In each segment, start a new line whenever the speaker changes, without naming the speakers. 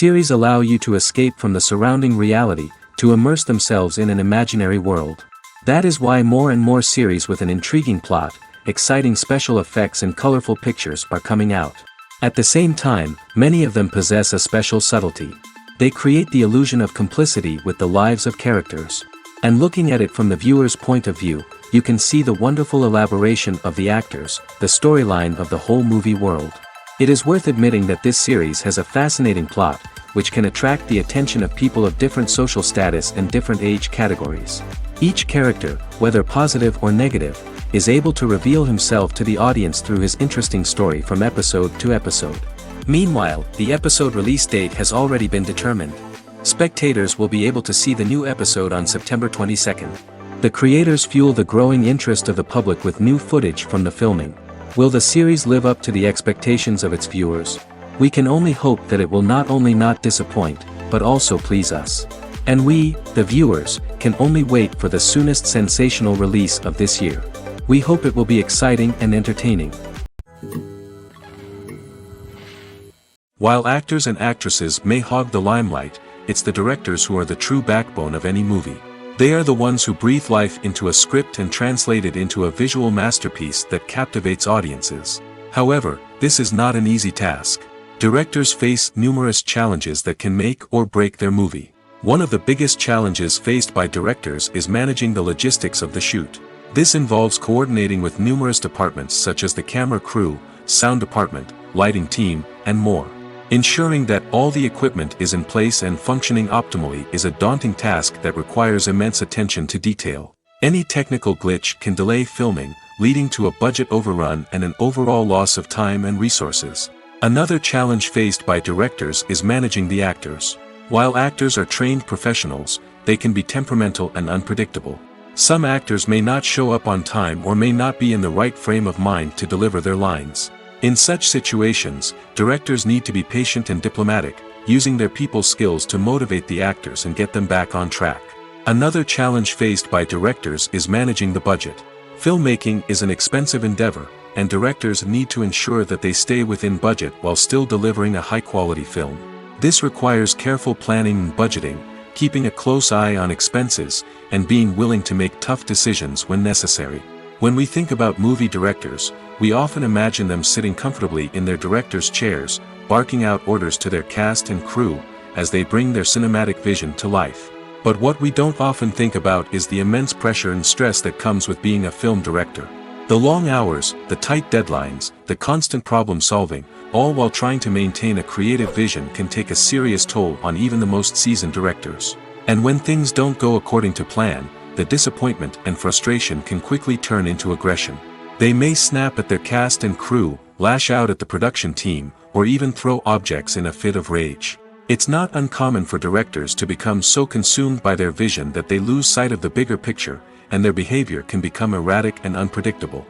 Series allow you to escape from the surrounding reality, to immerse themselves in an imaginary world. That is why more and more series with an intriguing plot, exciting special effects and colorful pictures are coming out. At the same time, many of them possess a special subtlety. They create the illusion of complicity with the lives of characters. And looking at it from the viewer's point of view, you can see the wonderful elaboration of the actors, the storyline of the whole movie world. It is worth admitting that this series has a fascinating plot, which can attract the attention of people of different social status and different age categories. Each character, whether positive or negative, is able to reveal himself to the audience through his interesting story from episode to episode. Meanwhile, the episode release date has already been determined. Spectators will be able to see the new episode on September 22nd. The creators fuel the growing interest of the public with new footage from the filming. Will the series live up to the expectations of its viewers? We can only hope that it will not only not disappoint, but also please us. And we, the viewers, can only wait for the soonest sensational release of this year. We hope it will be exciting and entertaining. While actors and actresses may hog the limelight, it's the directors who are the true backbone of any movie. They are the ones who breathe life into a script and translate it into a visual masterpiece that captivates audiences. However, this is not an easy task. Directors face numerous challenges that can make or break their movie. One of the biggest challenges faced by directors is managing the logistics of the shoot. This involves coordinating with numerous departments such as the camera crew, sound department, lighting team, and more. Ensuring that all the equipment is in place and functioning optimally is a daunting task that requires immense attention to detail. Any technical glitch can delay filming, leading to a budget overrun and an overall loss of time and resources. Another challenge faced by directors is managing the actors. While actors are trained professionals, they can be temperamental and unpredictable. Some actors may not show up on time or may not be in the right frame of mind to deliver their lines. In such situations, directors need to be patient and diplomatic, using their people skills to motivate the actors and get them back on track. Another challenge faced by directors is managing the budget. Filmmaking is an expensive endeavor, and directors need to ensure that they stay within budget while still delivering a high-quality film. This requires careful planning and budgeting, keeping a close eye on expenses, and being willing to make tough decisions when necessary. When we think about movie directors, we often imagine them sitting comfortably in their director's chairs, barking out orders to their cast and crew, as they bring their cinematic vision to life. But what we don't often think about is the immense pressure and stress that comes with being a film director. The long hours, the tight deadlines, the constant problem solving, all while trying to maintain a creative vision can take a serious toll on even the most seasoned directors. And when things don't go according to plan, the disappointment and frustration can quickly turn into aggression. They may snap at their cast and crew, lash out at the production team, or even throw objects in a fit of rage. It's not uncommon for directors to become so consumed by their vision that they lose sight of the bigger picture, and their behavior can become erratic and unpredictable.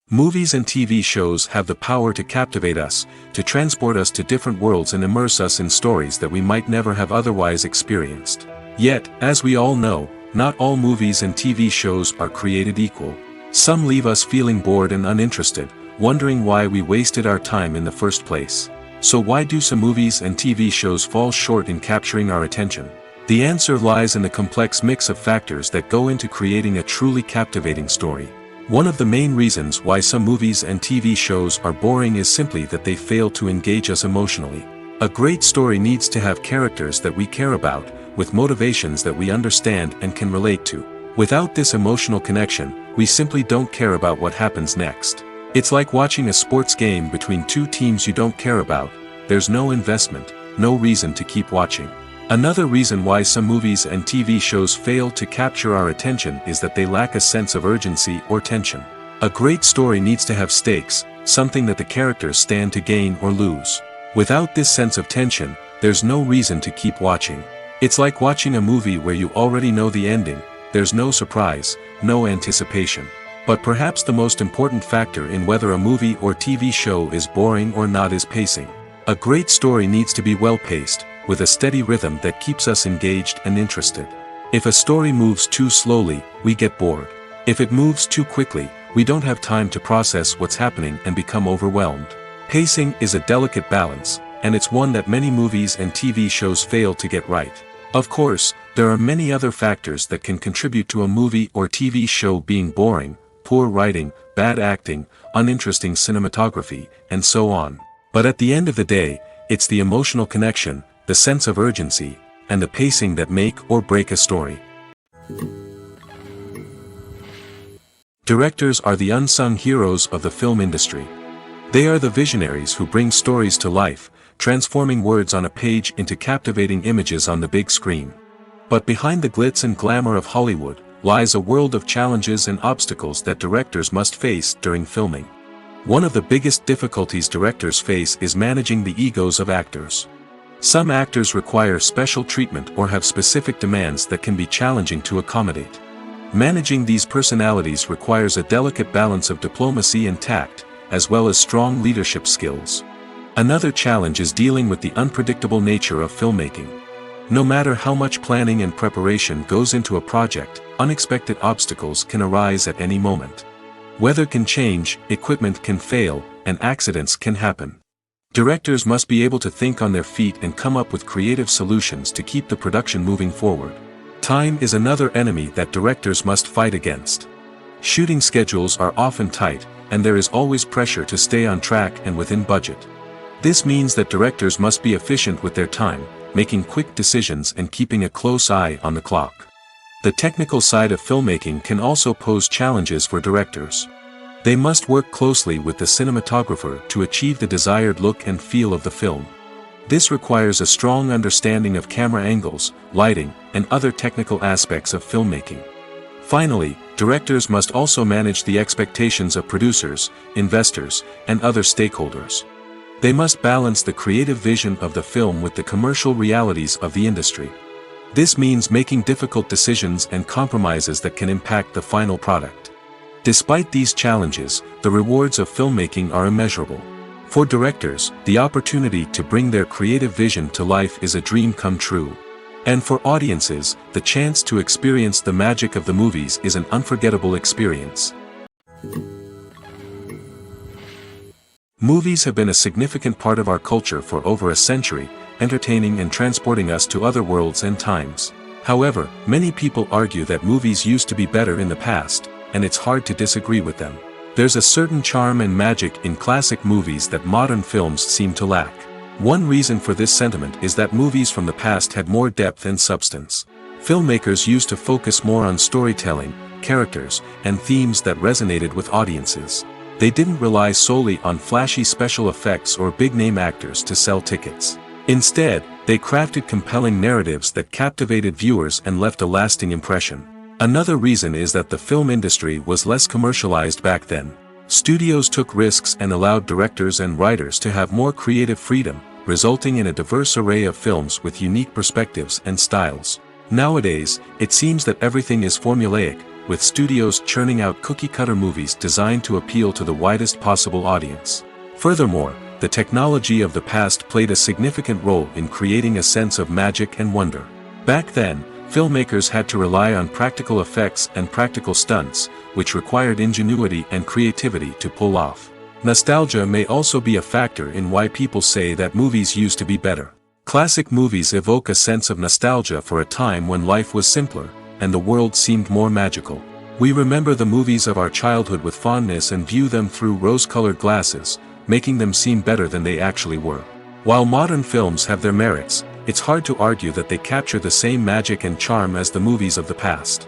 Movies and TV shows have the power to captivate us, to transport us to different worlds and immerse us in stories that we might never have otherwise experienced. Yet, as we all know, not all movies and TV shows are created equal. Some leave us feeling bored and uninterested, wondering why we wasted our time in the first place. So why do some movies and TV shows fall short in capturing our attention? The answer lies in the complex mix of factors that go into creating a truly captivating story. One of the main reasons why some movies and TV shows are boring is simply that they fail to engage us emotionally. A great story needs to have characters that we care about, with motivations that we understand and can relate to. Without this emotional connection, we simply don't care about what happens next. It's like watching a sports game between two teams you don't care about. There's no investment, no reason to keep watching. Another reason why some movies and TV shows fail to capture our attention is that they lack a sense of urgency or tension. A great story needs to have stakes, something that the characters stand to gain or lose. Without this sense of tension, there's no reason to keep watching. It's like watching a movie where you already know the ending, there's no surprise, no anticipation. But perhaps the most important factor in whether a movie or TV show is boring or not is pacing. A great story needs to be well-paced, with a steady rhythm that keeps us engaged and interested. If a story moves too slowly, we get bored. If it moves too quickly, we don't have time to process what's happening and become overwhelmed. Pacing is a delicate balance, and it's one that many movies and TV shows fail to get right. Of course, there are many other factors that can contribute to a movie or TV show being boring: poor writing, bad acting, uninteresting cinematography, and so on. But at the end of the day, it's the emotional connection, the sense of urgency, and the pacing that make or break a story. Directors are the unsung heroes of the film industry. They are the visionaries who bring stories to life, transforming words on a page into captivating images on the big screen. But behind the glitz and glamour of Hollywood lies a world of challenges and obstacles that directors must face during filming. One of the biggest difficulties directors face is managing the egos of actors. Some actors require special treatment or have specific demands that can be challenging to accommodate. Managing these personalities requires a delicate balance of diplomacy and tact, as well as strong leadership skills. Another challenge is dealing with the unpredictable nature of filmmaking. No matter how much planning and preparation goes into a project, unexpected obstacles can arise at any moment. Weather can change, equipment can fail, and accidents can happen. Directors must be able to think on their feet and come up with creative solutions to keep the production moving forward. Time is another enemy that directors must fight against. Shooting schedules are often tight, and there is always pressure to stay on track and within budget. This means that directors must be efficient with their time, making quick decisions and keeping a close eye on the clock. The technical side of filmmaking can also pose challenges for directors. They must work closely with the cinematographer to achieve the desired look and feel of the film. This requires a strong understanding of camera angles, lighting, and other technical aspects of filmmaking. Finally, directors must also manage the expectations of producers, investors, and other stakeholders. They must balance the creative vision of the film with the commercial realities of the industry. This means making difficult decisions and compromises that can impact the final product. Despite these challenges, the rewards of filmmaking are immeasurable. For directors, the opportunity to bring their creative vision to life is a dream come true. And for audiences, the chance to experience the magic of the movies is an unforgettable experience. Movies have been a significant part of our culture for over a century, entertaining and transporting us to other worlds and times. However, many people argue that movies used to be better in the past, and it's hard to disagree with them. There's a certain charm and magic in classic movies that modern films seem to lack. One reason for this sentiment is that movies from the past had more depth and substance. Filmmakers used to focus more on storytelling, characters, and themes that resonated with audiences. They didn't rely solely on flashy special effects or big-name actors to sell tickets. Instead, they crafted compelling narratives that captivated viewers and left a lasting impression. Another reason is that the film industry was less commercialized back then. Studios took risks and allowed directors and writers to have more creative freedom, resulting in a diverse array of films with unique perspectives and styles. Nowadays, it seems that everything is formulaic, with studios churning out cookie-cutter movies designed to appeal to the widest possible audience. Furthermore, the technology of the past played a significant role in creating a sense of magic and wonder. Back then, filmmakers had to rely on practical effects and practical stunts, which required ingenuity and creativity to pull off. Nostalgia may also be a factor in why people say that movies used to be better. Classic movies evoke a sense of nostalgia for a time when life was simpler, and the world seemed more magical. We remember the movies of our childhood with fondness and view them through rose-colored glasses, making them seem better than they actually were. While modern films have their merits, it's hard to argue that they capture the same magic and charm as the movies of the past.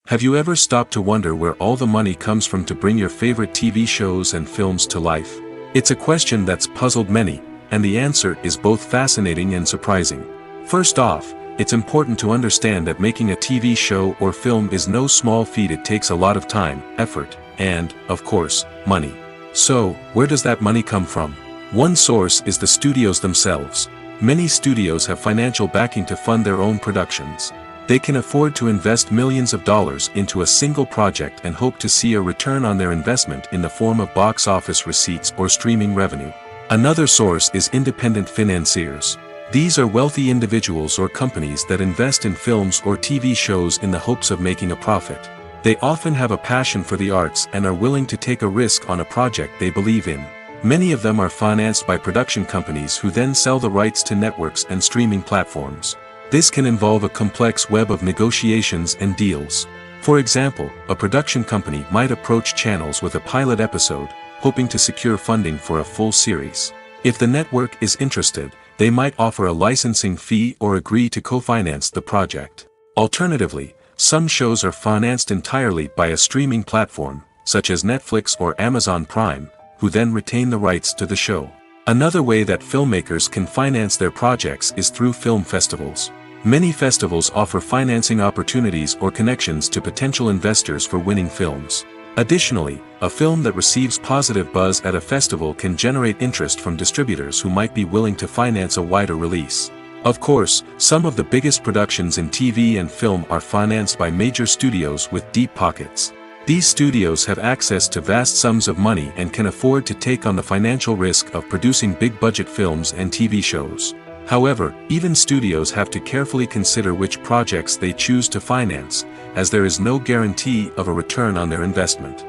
Have you ever stopped to wonder where all the money comes from to bring your favorite TV shows and films to life? It's a question that's puzzled many, and the answer is both fascinating and surprising. First off, it's important to understand that making a TV show or film is no small feat. It takes a lot of time, effort, and, of course, money. So, where does that money come from? One source is the studios themselves. Many studios have financial backing to fund their own productions. They can afford to invest millions of dollars into a single project and hope to see a return on their investment in the form of box office receipts or streaming revenue. Another source is independent financiers. These are wealthy individuals or companies that invest in films or TV shows in the hopes of making a profit. They often have a passion for the arts and are willing to take a risk on a project they believe in. Many of them are financed by production companies who then sell the rights to networks and streaming platforms. This can involve a complex web of negotiations and deals. For example, a production company might approach channels with a pilot episode, hoping to secure funding for a full series. If the network is interested, they might offer a licensing fee or agree to co-finance the project. Alternatively, some shows are financed entirely by a streaming platform, such as Netflix or Amazon Prime, who then retain the rights to the show. Another way that filmmakers can finance their projects is through film festivals. Many festivals offer financing opportunities or connections to potential investors for winning films. Additionally, a film that receives positive buzz at a festival can generate interest from distributors who might be willing to finance a wider release. Of course, some of the biggest productions in TV and film are financed by major studios with deep pockets. These studios have access to vast sums of money and can afford to take on the financial risk of producing big-budget films and TV shows. However, even studios have to carefully consider which projects they choose to finance, as there is no guarantee of a return on their investment.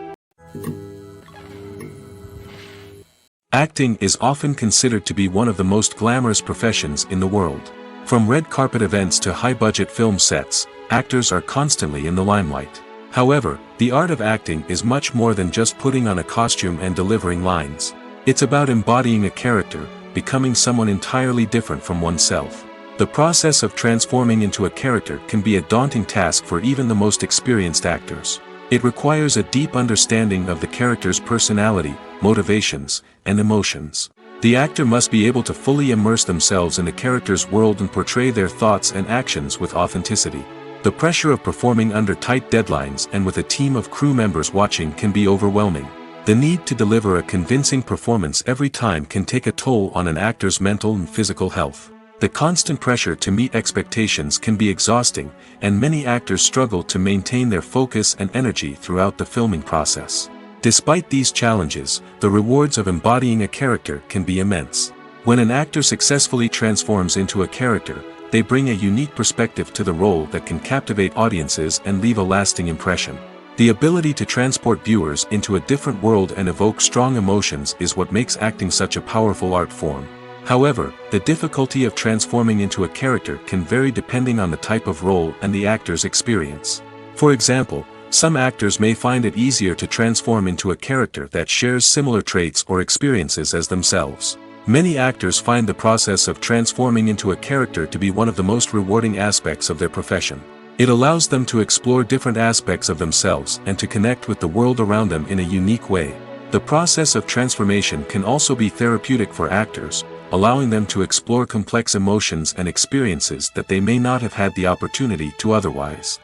Acting is often considered to be one of the most glamorous professions in the world. From red carpet events to high-budget film sets, actors are constantly in the limelight. However, the art of acting is much more than just putting on a costume and delivering lines. It's about embodying a character, becoming someone entirely different from oneself. The process of transforming into a character can be a daunting task for even the most experienced actors. It requires a deep understanding of the character's personality, motivations, and emotions. The actor must be able to fully immerse themselves in the character's world and portray their thoughts and actions with authenticity. The pressure of performing under tight deadlines and with a team of crew members watching can be overwhelming. The need to deliver a convincing performance every time can take a toll on an actor's mental and physical health. The constant pressure to meet expectations can be exhausting, and many actors struggle to maintain their focus and energy throughout the filming process. Despite these challenges, the rewards of embodying a character can be immense. When an actor successfully transforms into a character, they bring a unique perspective to the role that can captivate audiences and leave a lasting impression. The ability to transport viewers into a different world and evoke strong emotions is what makes acting such a powerful art form. However, the difficulty of transforming into a character can vary depending on the type of role and the actor's experience. For example, some actors may find it easier to transform into a character that shares similar traits or experiences as themselves. Many actors find the process of transforming into a character to be one of the most rewarding aspects of their profession. It allows them to explore different aspects of themselves and to connect with the world around them in a unique way. The process of transformation can also be therapeutic for actors, allowing them to explore complex emotions and experiences that they may not have had the opportunity to otherwise.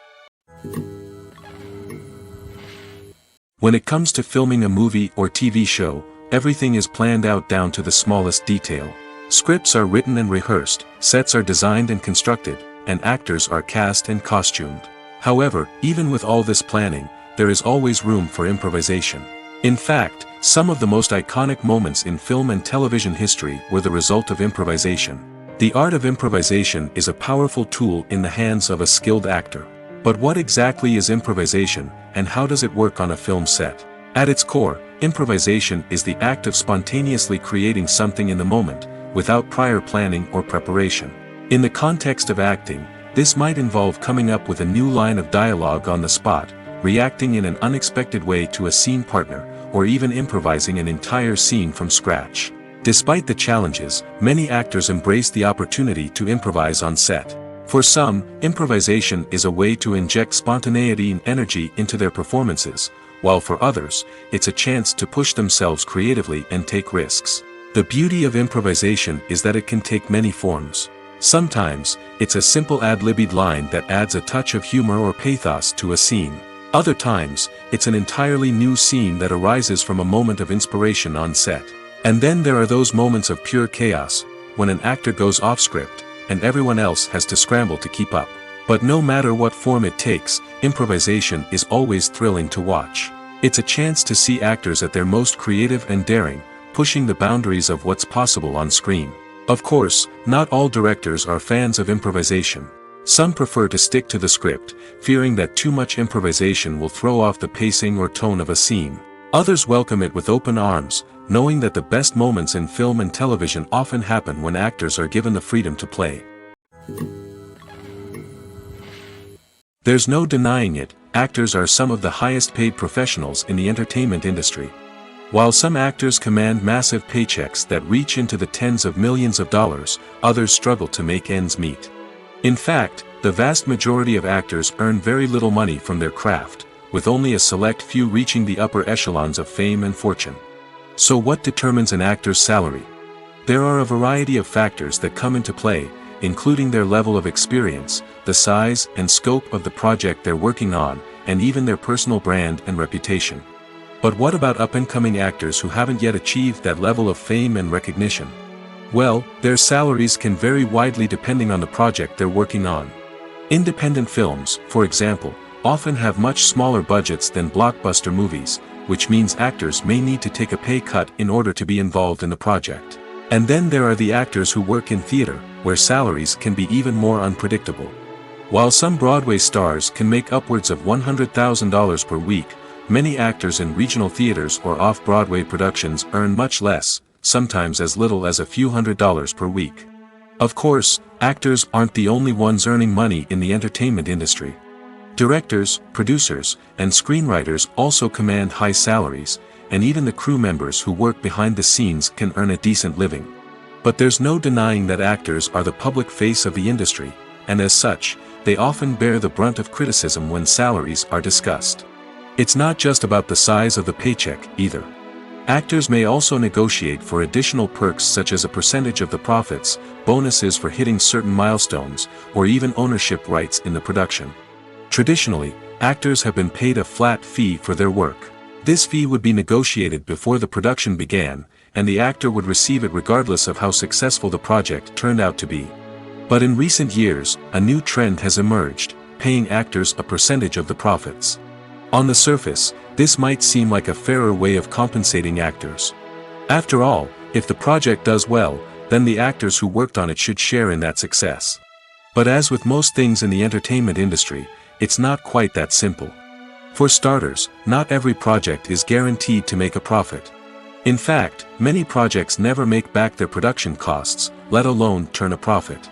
When it comes to filming a movie or TV show, everything is planned out down to the smallest detail. Scripts are written and rehearsed, sets are designed and constructed, and actors are cast and costumed. However, even with all this planning, there is always room for improvisation. In fact, some of the most iconic moments in film and television history were the result of improvisation. The art of improvisation is a powerful tool in the hands of a skilled actor. But what exactly is improvisation, and how does it work on a film set? At its core, improvisation is the act of spontaneously creating something in the moment, without prior planning or preparation. In the context of acting, this might involve coming up with a new line of dialogue on the spot, reacting in an unexpected way to a scene partner, or even improvising an entire scene from scratch. Despite the challenges, many actors embrace the opportunity to improvise on set. For some, improvisation is a way to inject spontaneity and energy into their performances, while for others, it's a chance to push themselves creatively and take risks. The beauty of improvisation is that it can take many forms. Sometimes, it's a simple ad-libbed line that adds a touch of humor or pathos to a scene. Other times, it's an entirely new scene that arises from a moment of inspiration on set. And then there are those moments of pure chaos, when an actor goes off script, and everyone else has to scramble to keep up. But no matter what form it takes, improvisation is always thrilling to watch. It's a chance to see actors at their most creative and daring, pushing the boundaries of what's possible on screen. Of course, not all directors are fans of improvisation. Some prefer to stick to the script, fearing that too much improvisation will throw off the pacing or tone of a scene. Others welcome it with open arms, knowing that the best moments in film and television often happen when actors are given the freedom to play. There's no denying it, actors are some of the highest paid professionals in the entertainment industry. While some actors command massive paychecks that reach into the tens of millions of dollars, others struggle to make ends meet. In fact, the vast majority of actors earn very little money from their craft, with only a select few reaching the upper echelons of fame and fortune. So what determines an actor's salary? There are a variety of factors that come into play, including their level of experience, the size and scope of the project they're working on, and even their personal brand and reputation. But what about up-and-coming actors who haven't yet achieved that level of fame and recognition? Well, their salaries can vary widely depending on the project they're working on. Independent films, for example, often have much smaller budgets than blockbuster movies, which means actors may need to take a pay cut in order to be involved in the project. And then there are the actors who work in theater, where salaries can be even more unpredictable. While some Broadway stars can make upwards of $100,000 per week, many actors in regional theaters or off-Broadway productions earn much less, sometimes as little as a few $100s per week. Of course, actors aren't the only ones earning money in the entertainment industry. Directors, producers, and screenwriters also command high salaries, and even the crew members who work behind the scenes can earn a decent living. But there's no denying that actors are the public face of the industry, and as such, they often bear the brunt of criticism when salaries are discussed. It's not just about the size of the paycheck, either. Actors may also negotiate for additional perks such as a percentage of the profits, bonuses for hitting certain milestones, or even ownership rights in the production. Traditionally, actors have been paid a flat fee for their work. This fee would be negotiated before the production began, and the actor would receive it regardless of how successful the project turned out to be. But in recent years, a new trend has emerged, paying actors a percentage of the profits. On the surface, this might seem like a fairer way of compensating actors. After all, if the project does well, then the actors who worked on it should share in that success. But as with most things in the entertainment industry, it's not quite that simple. For starters, not every project is guaranteed to make a profit. In fact, many projects never make back their production costs, let alone turn a profit.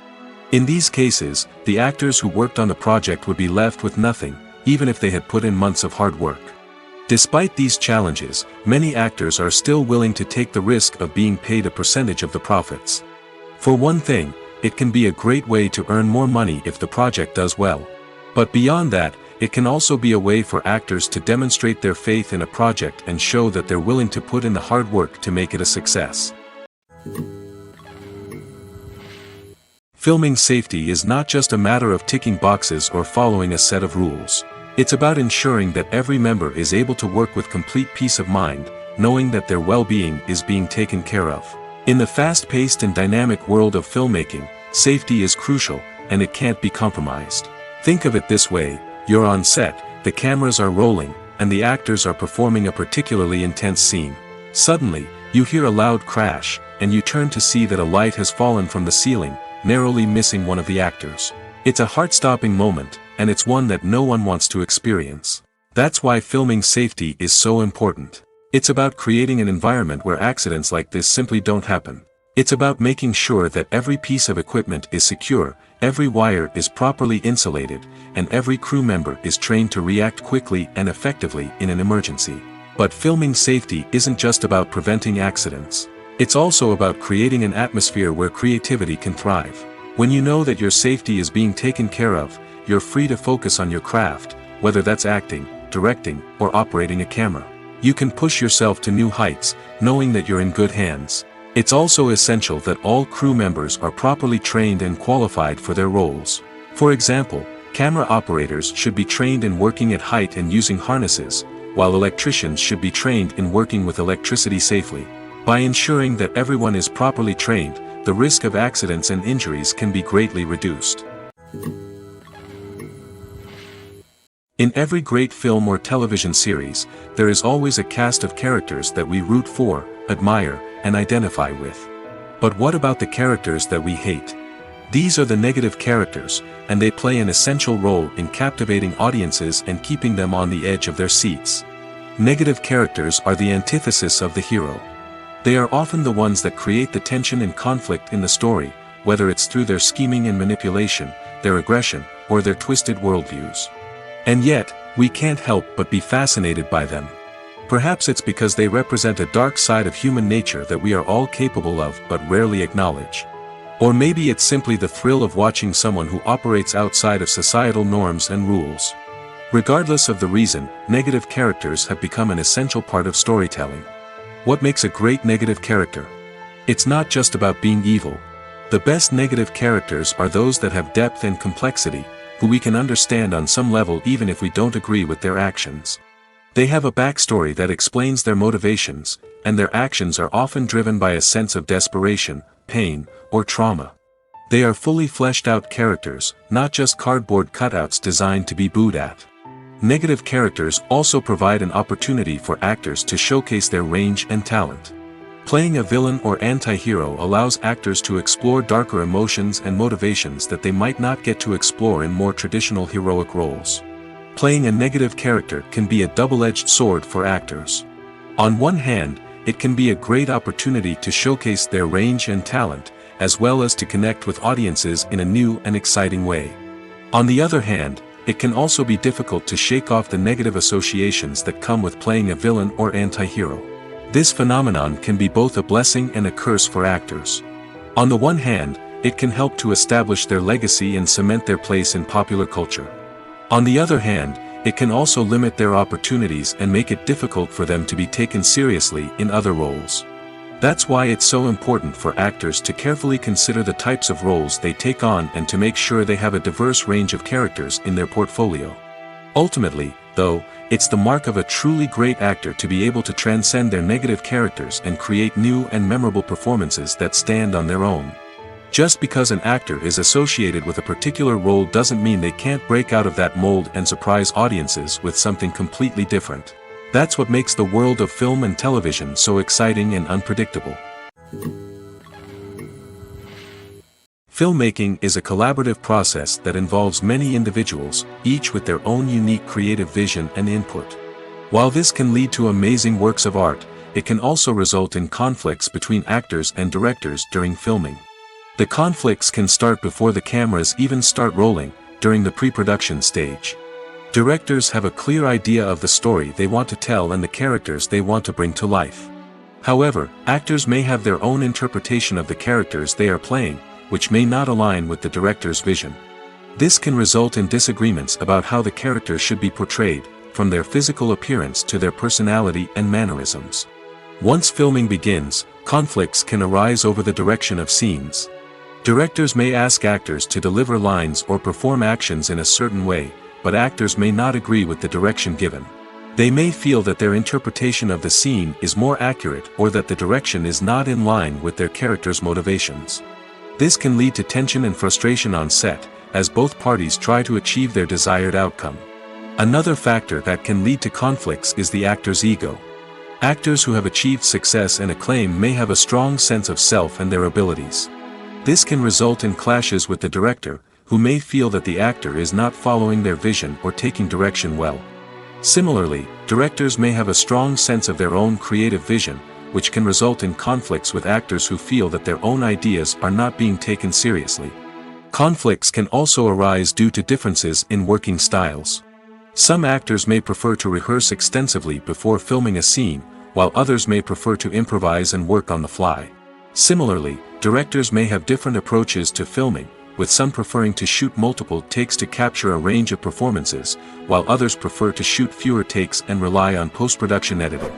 In these cases, the actors who worked on the project would be left with nothing, even if they had put in months of hard work. Despite these challenges, many actors are still willing to take the risk of being paid a percentage of the profits. For one thing, it can be a great way to earn more money if the project does well. But beyond that, it can also be a way for actors to demonstrate their faith in a project and show that they're willing to put in the hard work to make it a success. Filming safety is not just a matter of ticking boxes or following a set of rules. It's about ensuring that every member is able to work with complete peace of mind, knowing that their well-being is being taken care of. In the fast-paced and dynamic world of filmmaking, safety is crucial, and it can't be compromised. Think of it this way: you're on set, the cameras are rolling, and the actors are performing a particularly intense scene. Suddenly, you hear a loud crash, and you turn to see that a light has fallen from the ceiling, narrowly missing one of the actors. It's a heart-stopping moment, and it's one that no one wants to experience. That's why filming safety is so important. It's about creating an environment where accidents like this simply don't happen. It's about making sure that every piece of equipment is secure, every wire is properly insulated, and every crew member is trained to react quickly and effectively in an emergency. But filming safety isn't just about preventing accidents. It's also about creating an atmosphere where creativity can thrive. When you know that your safety is being taken care of, you're free to focus on your craft, whether that's acting, directing, or operating a camera. You can push yourself to new heights, knowing that you're in good hands. It's also essential that all crew members are properly trained and qualified for their roles. For example, camera operators should be trained in working at height and using harnesses, while electricians should be trained in working with electricity safely. By ensuring that everyone is properly trained, the risk of accidents and injuries can be greatly reduced. In every great film or television series, there is always a cast of characters that we root for, admire, and identify with. But what about the characters that we hate? These are the negative characters, and they play an essential role in captivating audiences and keeping them on the edge of their seats. Negative characters are the antithesis of the hero. They are often the ones that create the tension and conflict in the story, whether it's through their scheming and manipulation, their aggression, or their twisted worldviews. And yet, we can't help but be fascinated by them. Perhaps it's because they represent a dark side of human nature that we are all capable of but rarely acknowledge. Or maybe it's simply the thrill of watching someone who operates outside of societal norms and rules. Regardless of the reason, negative characters have become an essential part of storytelling. What makes a great negative character? It's not just about being evil. The best negative characters are those that have depth and complexity, who we can understand on some level even if we don't agree with their actions. They have a backstory that explains their motivations, and their actions are often driven by a sense of desperation, pain, or trauma. They are fully fleshed out characters, not just cardboard cutouts designed to be booed at. Negative characters also provide an opportunity for actors to showcase their range and talent. Playing a villain or anti-hero allows actors to explore darker emotions and motivations that they might not get to explore in more traditional heroic roles. Playing a negative character can be a double-edged sword for actors. On one hand, it can be a great opportunity to showcase their range and talent, as well as to connect with audiences in a new and exciting way. On the other hand, it can also be difficult to shake off the negative associations that come with playing a villain or anti-hero. This phenomenon can be both a blessing and a curse for actors. On the one hand, it can help to establish their legacy and cement their place in popular culture. On the other hand, it can also limit their opportunities and make it difficult for them to be taken seriously in other roles. That's why it's so important for actors to carefully consider the types of roles they take on and to make sure they have a diverse range of characters in their portfolio. Ultimately, though, it's the mark of a truly great actor to be able to transcend their negative characters and create new and memorable performances that stand on their own. Just because an actor is associated with a particular role doesn't mean they can't break out of that mold and surprise audiences with something completely different. That's what makes the world of film and television so exciting and unpredictable. Filmmaking is a collaborative process that involves many individuals, each with their own unique creative vision and input. While this can lead to amazing works of art, it can also result in conflicts between actors and directors during filming. The conflicts can start before the cameras even start rolling, during the pre-production stage. Directors have a clear idea of the story they want to tell and the characters they want to bring to life. However, actors may have their own interpretation of the characters they are playing, which may not align with the director's vision. This can result in disagreements about how the characters should be portrayed, from their physical appearance to their personality and mannerisms. Once filming begins, conflicts can arise over the direction of scenes. Directors may ask actors to deliver lines or perform actions in a certain way, but actors may not agree with the direction given. They may feel that their interpretation of the scene is more accurate or that the direction is not in line with their character's motivations. This can lead to tension and frustration on set, as both parties try to achieve their desired outcome. Another factor that can lead to conflicts is the actor's ego. Actors who have achieved success and acclaim may have a strong sense of self and their abilities. This can result in clashes with the director, who may feel that the actor is not following their vision or taking direction well. Similarly, directors may have a strong sense of their own creative vision, which can result in conflicts with actors who feel that their own ideas are not being taken seriously. Conflicts can also arise due to differences in working styles. Some actors may prefer to rehearse extensively before filming a scene, while others may prefer to improvise and work on the fly. Similarly, directors may have different approaches to filming, with some preferring to shoot multiple takes to capture a range of performances, while others prefer to shoot fewer takes and rely on post-production editing.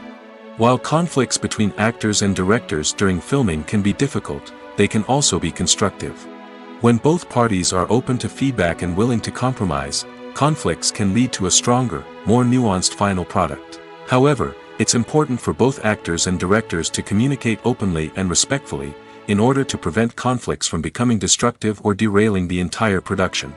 While conflicts between actors and directors during filming can be difficult, they can also be constructive. When both parties are open to feedback and willing to compromise, conflicts can lead to a stronger, more nuanced final product. However, it's important for both actors and directors to communicate openly and respectfully, in order to prevent conflicts from becoming destructive or derailing the entire production.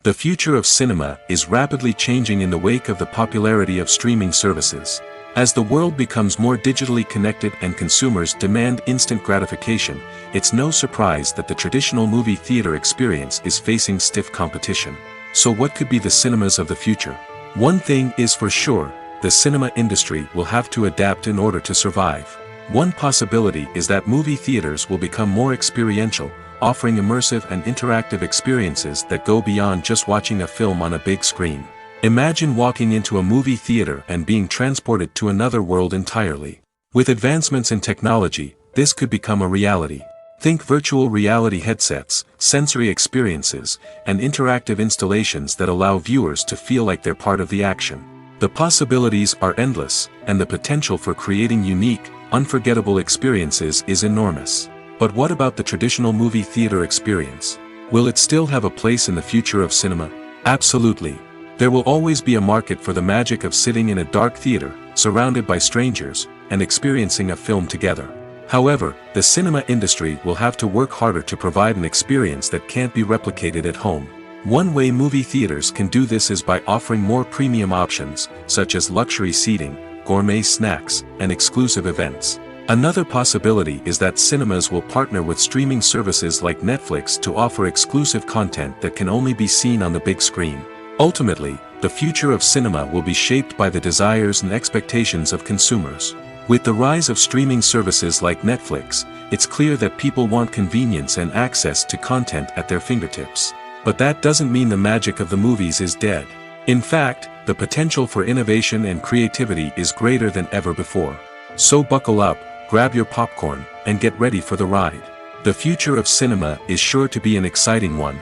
The future of cinema is rapidly changing in the wake of the popularity of streaming services. As the world becomes more digitally connected and consumers demand instant gratification, it's no surprise that the traditional movie theater experience is facing stiff competition. So what could be the cinemas of the future? One thing is for sure, the cinema industry will have to adapt in order to survive. One possibility is that movie theaters will become more experiential, offering immersive and interactive experiences that go beyond just watching a film on a big screen. Imagine walking into a movie theater and being transported to another world entirely. With advancements in technology, this could become a reality. Think virtual reality headsets, sensory experiences, and interactive installations that allow viewers to feel like they're part of the action. The possibilities are endless, and the potential for creating unique, unforgettable experiences is enormous. But what about the traditional movie theater experience? Will it still have a place in the future of cinema? Absolutely. There will always be a market for the magic of sitting in a dark theater, surrounded by strangers, and experiencing a film together. However, the cinema industry will have to work harder to provide an experience that can't be replicated at home. One way movie theaters can do this is by offering more premium options, such as luxury seating, gourmet snacks, and exclusive events. Another possibility is that cinemas will partner with streaming services like Netflix to offer exclusive content that can only be seen on the big screen. Ultimately, the future of cinema will be shaped by the desires and expectations of consumers. With the rise of streaming services like Netflix, it's clear that people want convenience and access to content at their fingertips. But that doesn't mean the magic of the movies is dead. In fact, the potential for innovation and creativity is greater than ever before. So buckle up, grab your popcorn, and get ready for the ride. The future of cinema is sure to be an exciting one.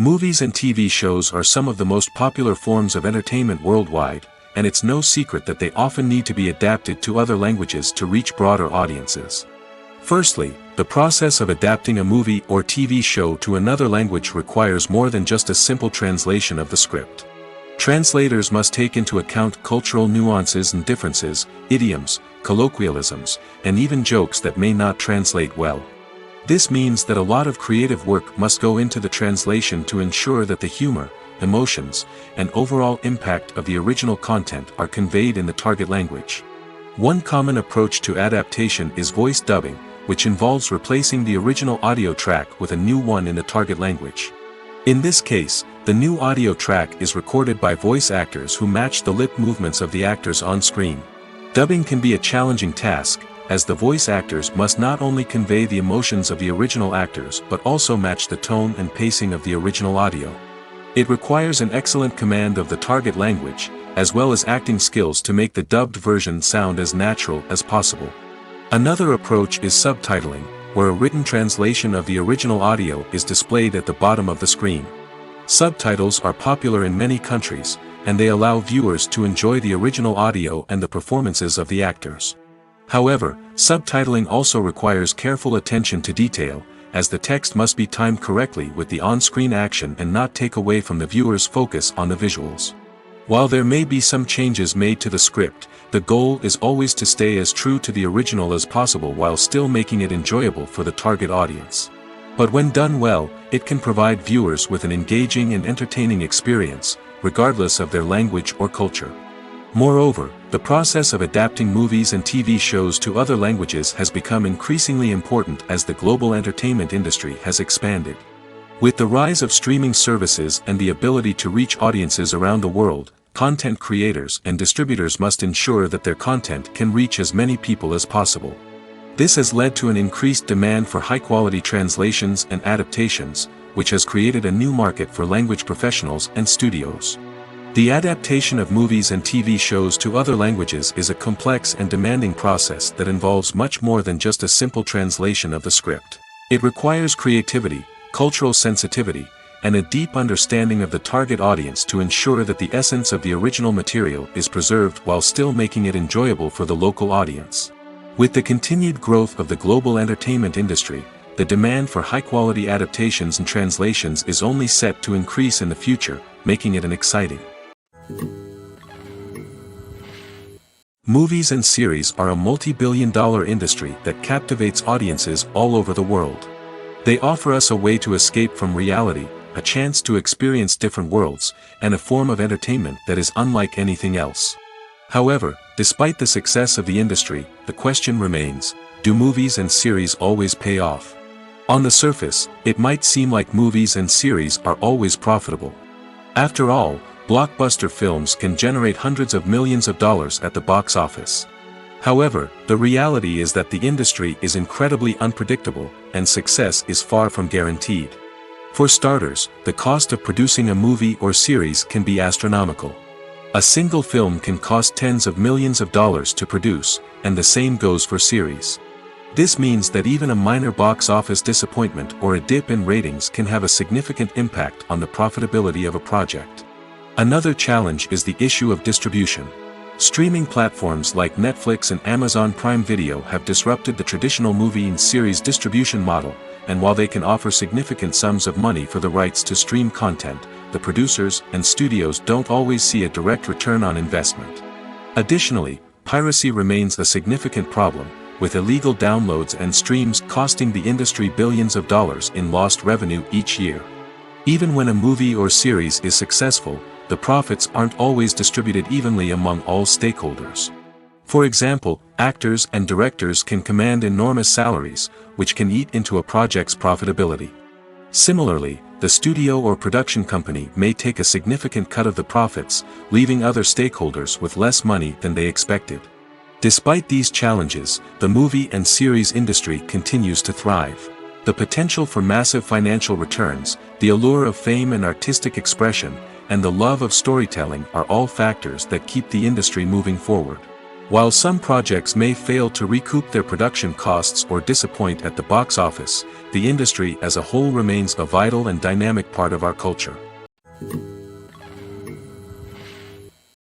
Movies and TV shows are some of the most popular forms of entertainment worldwide, and it's no secret that they often need to be adapted to other languages to reach broader audiences. Firstly, the process of adapting a movie or TV show to another language requires more than just a simple translation of the script. Translators must take into account cultural nuances and differences, idioms, colloquialisms, and even jokes that may not translate well. This means that a lot of creative work must go into the translation to ensure that the humor, emotions, and overall impact of the original content are conveyed in the target language. One common approach to adaptation is voice dubbing, which involves replacing the original audio track with a new one in the target language. In this case, the new audio track is recorded by voice actors who match the lip movements of the actors on screen. Dubbing can be a challenging task, as the voice actors must not only convey the emotions of the original actors but also match the tone and pacing of the original audio. It requires an excellent command of the target language, as well as acting skills to make the dubbed version sound as natural as possible. Another approach is subtitling, where a written translation of the original audio is displayed at the bottom of the screen. Subtitles are popular in many countries, and they allow viewers to enjoy the original audio and the performances of the actors. However, subtitling also requires careful attention to detail, as the text must be timed correctly with the on-screen action and not take away from the viewer's focus on the visuals. While there may be some changes made to the script, the goal is always to stay as true to the original as possible while still making it enjoyable for the target audience. But when done well, it can provide viewers with an engaging and entertaining experience, regardless of their language or culture. Moreover, the process of adapting movies and TV shows to other languages has become increasingly important as the global entertainment industry has expanded. With the rise of streaming services and the ability to reach audiences around the world, content creators and distributors must ensure that their content can reach as many people as possible. This has led to an increased demand for high-quality translations and adaptations, which has created a new market for language professionals and studios. The adaptation of movies and TV shows to other languages is a complex and demanding process that involves much more than just a simple translation of the script. It requires creativity, cultural sensitivity, and a deep understanding of the target audience to ensure that the essence of the original material is preserved while still making it enjoyable for the local audience. With the continued growth of the global entertainment industry, the demand for high-quality adaptations and translations is only set to increase in the future, making it an exciting. Movies and series are a multi-billion-dollar industry that captivates audiences all over the world. They offer us a way to escape from reality, a chance to experience different worlds, and a form of entertainment that is unlike anything else. However, despite the success of the industry, the question remains, do movies and series always pay off? On the surface, it might seem like movies and series are always profitable. After all, blockbuster films can generate hundreds of millions of dollars at the box office. However, the reality is that the industry is incredibly unpredictable, and success is far from guaranteed. For starters, the cost of producing a movie or series can be astronomical. A single film can cost tens of millions of dollars to produce, and the same goes for series. This means that even a minor box office disappointment or a dip in ratings can have a significant impact on the profitability of a project. Another challenge is the issue of distribution. Streaming platforms like Netflix and Amazon Prime Video have disrupted the traditional movie and series distribution model, and while they can offer significant sums of money for the rights to stream content, the producers and studios don't always see a direct return on investment. Additionally, piracy remains a significant problem, with illegal downloads and streams costing the industry billions of dollars in lost revenue each year. Even when a movie or series is successful, the profits aren't always distributed evenly among all stakeholders. For example, actors and directors can command enormous salaries, which can eat into a project's profitability. Similarly, the studio or production company may take a significant cut of the profits, leaving other stakeholders with less money than they expected. Despite these challenges, the movie and series industry continues to thrive. The potential for massive financial returns, the allure of fame and artistic expression, and the love of storytelling are all factors that keep the industry moving forward. While some projects may fail to recoup their production costs or disappoint at the box office, the industry as a whole remains a vital and dynamic part of our culture.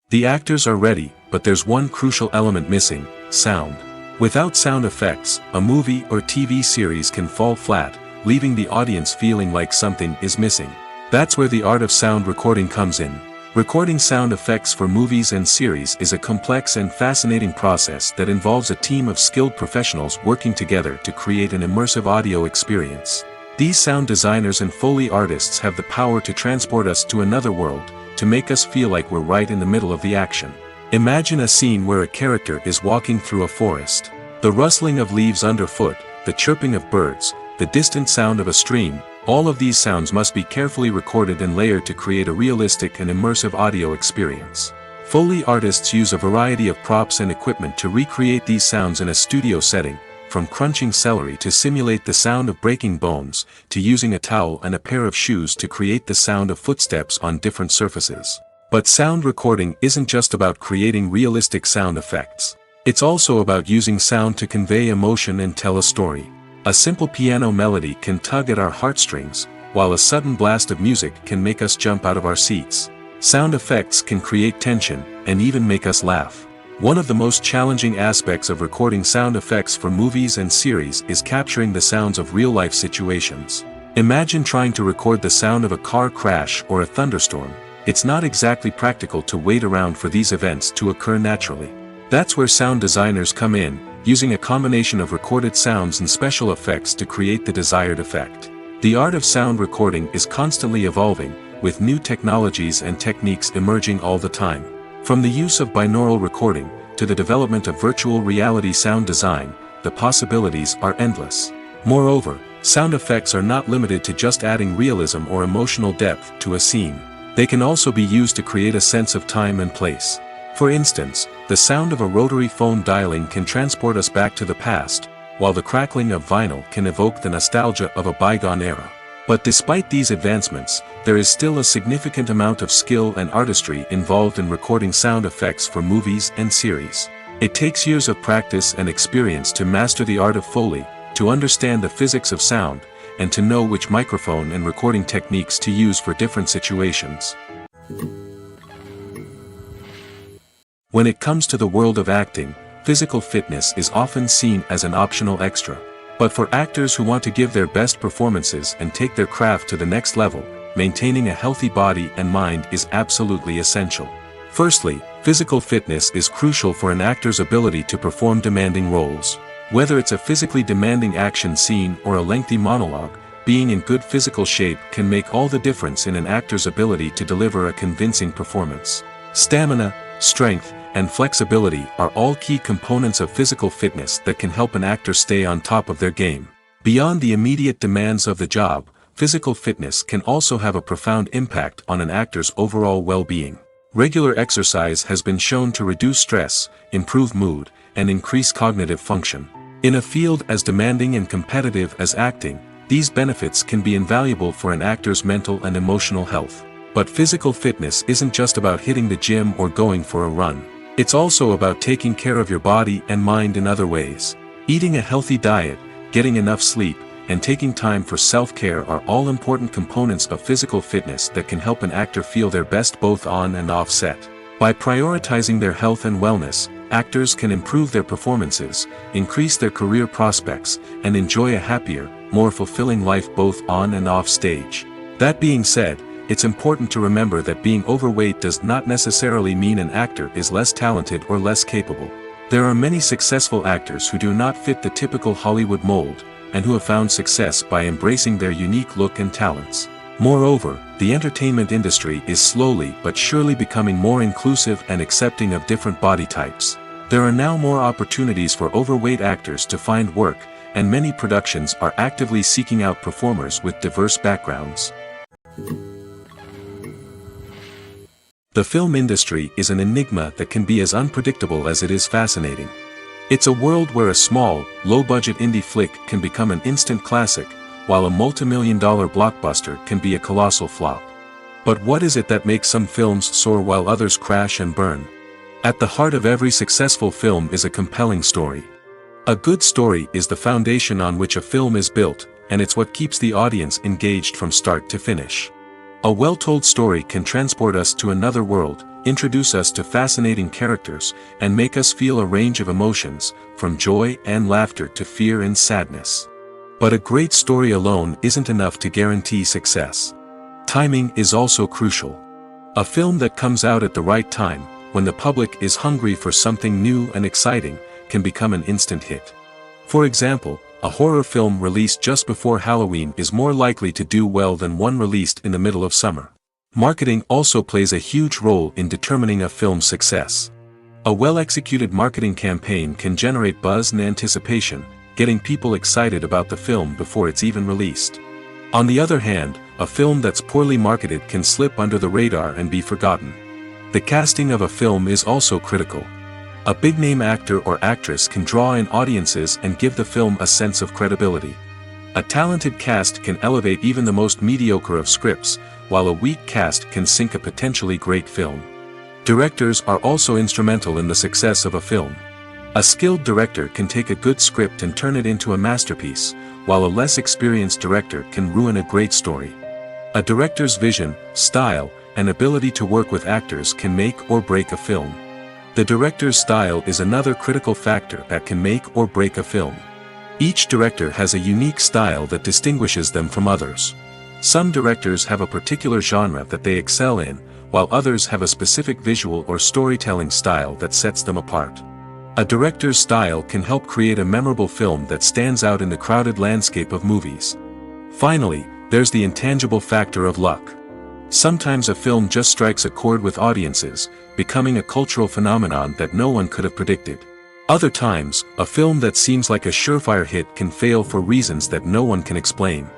The actors are ready, but there's one crucial element missing: sound. Without sound effects, a movie or TV series can fall flat, leaving the audience feeling like something is missing. That's where the art of sound recording comes in. Recording sound effects for movies and series is a complex and fascinating process that involves a team of skilled professionals working together to create an immersive audio experience. These sound designers and Foley artists have the power to transport us to another world, to make us feel like we're right in the middle of the action. Imagine a scene where a character is walking through a forest. The rustling of leaves underfoot, the chirping of birds, the distant sound of a stream, all of these sounds must be carefully recorded and layered to create a realistic and immersive audio experience. Foley artists use a variety of props and equipment to recreate these sounds in a studio setting, from crunching celery to simulate the sound of breaking bones, to using a towel and a pair of shoes to create the sound of footsteps on different surfaces. But sound recording isn't just about creating realistic sound effects. It's also about using sound to convey emotion and tell a story. A simple piano melody can tug at our heartstrings, while a sudden blast of music can make us jump out of our seats. Sound effects can create tension, and even make us laugh. One of the most challenging aspects of recording sound effects for movies and series is capturing the sounds of real-life situations. Imagine trying to record the sound of a car crash or a thunderstorm. It's not exactly practical to wait around for these events to occur naturally. That's where sound designers come in, using a combination of recorded sounds and special effects to create the desired effect. The art of sound recording is constantly evolving, with new technologies and techniques emerging all the time. From the use of binaural recording, to the development of virtual reality sound design, the possibilities are endless. Moreover, sound effects are not limited to just adding realism or emotional depth to a scene. They can also be used to create a sense of time and place. For instance, the sound of a rotary phone dialing can transport us back to the past, while the crackling of vinyl can evoke the nostalgia of a bygone era. But despite these advancements, there is still a significant amount of skill and artistry involved in recording sound effects for movies and series. It takes years of practice and experience to master the art of Foley, to understand the physics of sound, and to know which microphone and recording techniques to use for different situations. When it comes to the world of acting, physical fitness is often seen as an optional extra. But for actors who want to give their best performances and take their craft to the next level, maintaining a healthy body and mind is absolutely essential. Firstly, physical fitness is crucial for an actor's ability to perform demanding roles. Whether it's a physically demanding action scene or a lengthy monologue, being in good physical shape can make all the difference in an actor's ability to deliver a convincing performance. Stamina, strength, and flexibility are all key components of physical fitness that can help an actor stay on top of their game. Beyond the immediate demands of the job, physical fitness can also have a profound impact on an actor's overall well-being. Regular exercise has been shown to reduce stress, improve mood, and increase cognitive function. In a field as demanding and competitive as acting, these benefits can be invaluable for an actor's mental and emotional health. But physical fitness isn't just about hitting the gym or going for a run. It's also about taking care of your body and mind in other ways. Eating a healthy diet, getting enough sleep, and taking time for self-care are all important components of physical fitness that can help an actor feel their best both on and off set. By prioritizing their health and wellness, actors can improve their performances, increase their career prospects, and enjoy a happier, more fulfilling life both on and off stage. That being said, it's important to remember that being overweight does not necessarily mean an actor is less talented or less capable. There are many successful actors who do not fit the typical Hollywood mold, and who have found success by embracing their unique look and talents. Moreover, the entertainment industry is slowly but surely becoming more inclusive and accepting of different body types. There are now more opportunities for overweight actors to find work, and many productions are actively seeking out performers with diverse backgrounds. The film industry is an enigma that can be as unpredictable as it is fascinating. It's a world where a small, low-budget indie flick can become an instant classic, while a multi-million-dollar blockbuster can be a colossal flop. But what is it that makes some films soar while others crash and burn? At the heart of every successful film is a compelling story. A good story is the foundation on which a film is built, and it's what keeps the audience engaged from start to finish. A well-told story can transport us to another world, introduce us to fascinating characters, and make us feel a range of emotions, from joy and laughter to fear and sadness. But a great story alone isn't enough to guarantee success. Timing is also crucial. A film that comes out at the right time, when the public is hungry for something new and exciting, can become an instant hit. For example, a horror film released just before Halloween is more likely to do well than one released in the middle of summer. Marketing also plays a huge role in determining a film's success. A well-executed marketing campaign can generate buzz and anticipation, getting people excited about the film before it's even released. On the other hand, a film that's poorly marketed can slip under the radar and be forgotten. The casting of a film is also critical. A big-name actor or actress can draw in audiences and give the film a sense of credibility. A talented cast can elevate even the most mediocre of scripts, while a weak cast can sink a potentially great film. Directors are also instrumental in the success of a film. A skilled director can take a good script and turn it into a masterpiece, while a less experienced director can ruin a great story. A director's vision, style, and ability to work with actors can make or break a film. The director's style is another critical factor that can make or break a film. Each director has a unique style that distinguishes them from others. Some directors have a particular genre that they excel in, while others have a specific visual or storytelling style that sets them apart. A director's style can help create a memorable film that stands out in the crowded landscape of movies. Finally, there's the intangible factor of luck. Sometimes a film just strikes a chord with audiences, becoming a cultural phenomenon that no one could have predicted. Other times, a film that seems like a surefire hit can fail for reasons that no one can explain.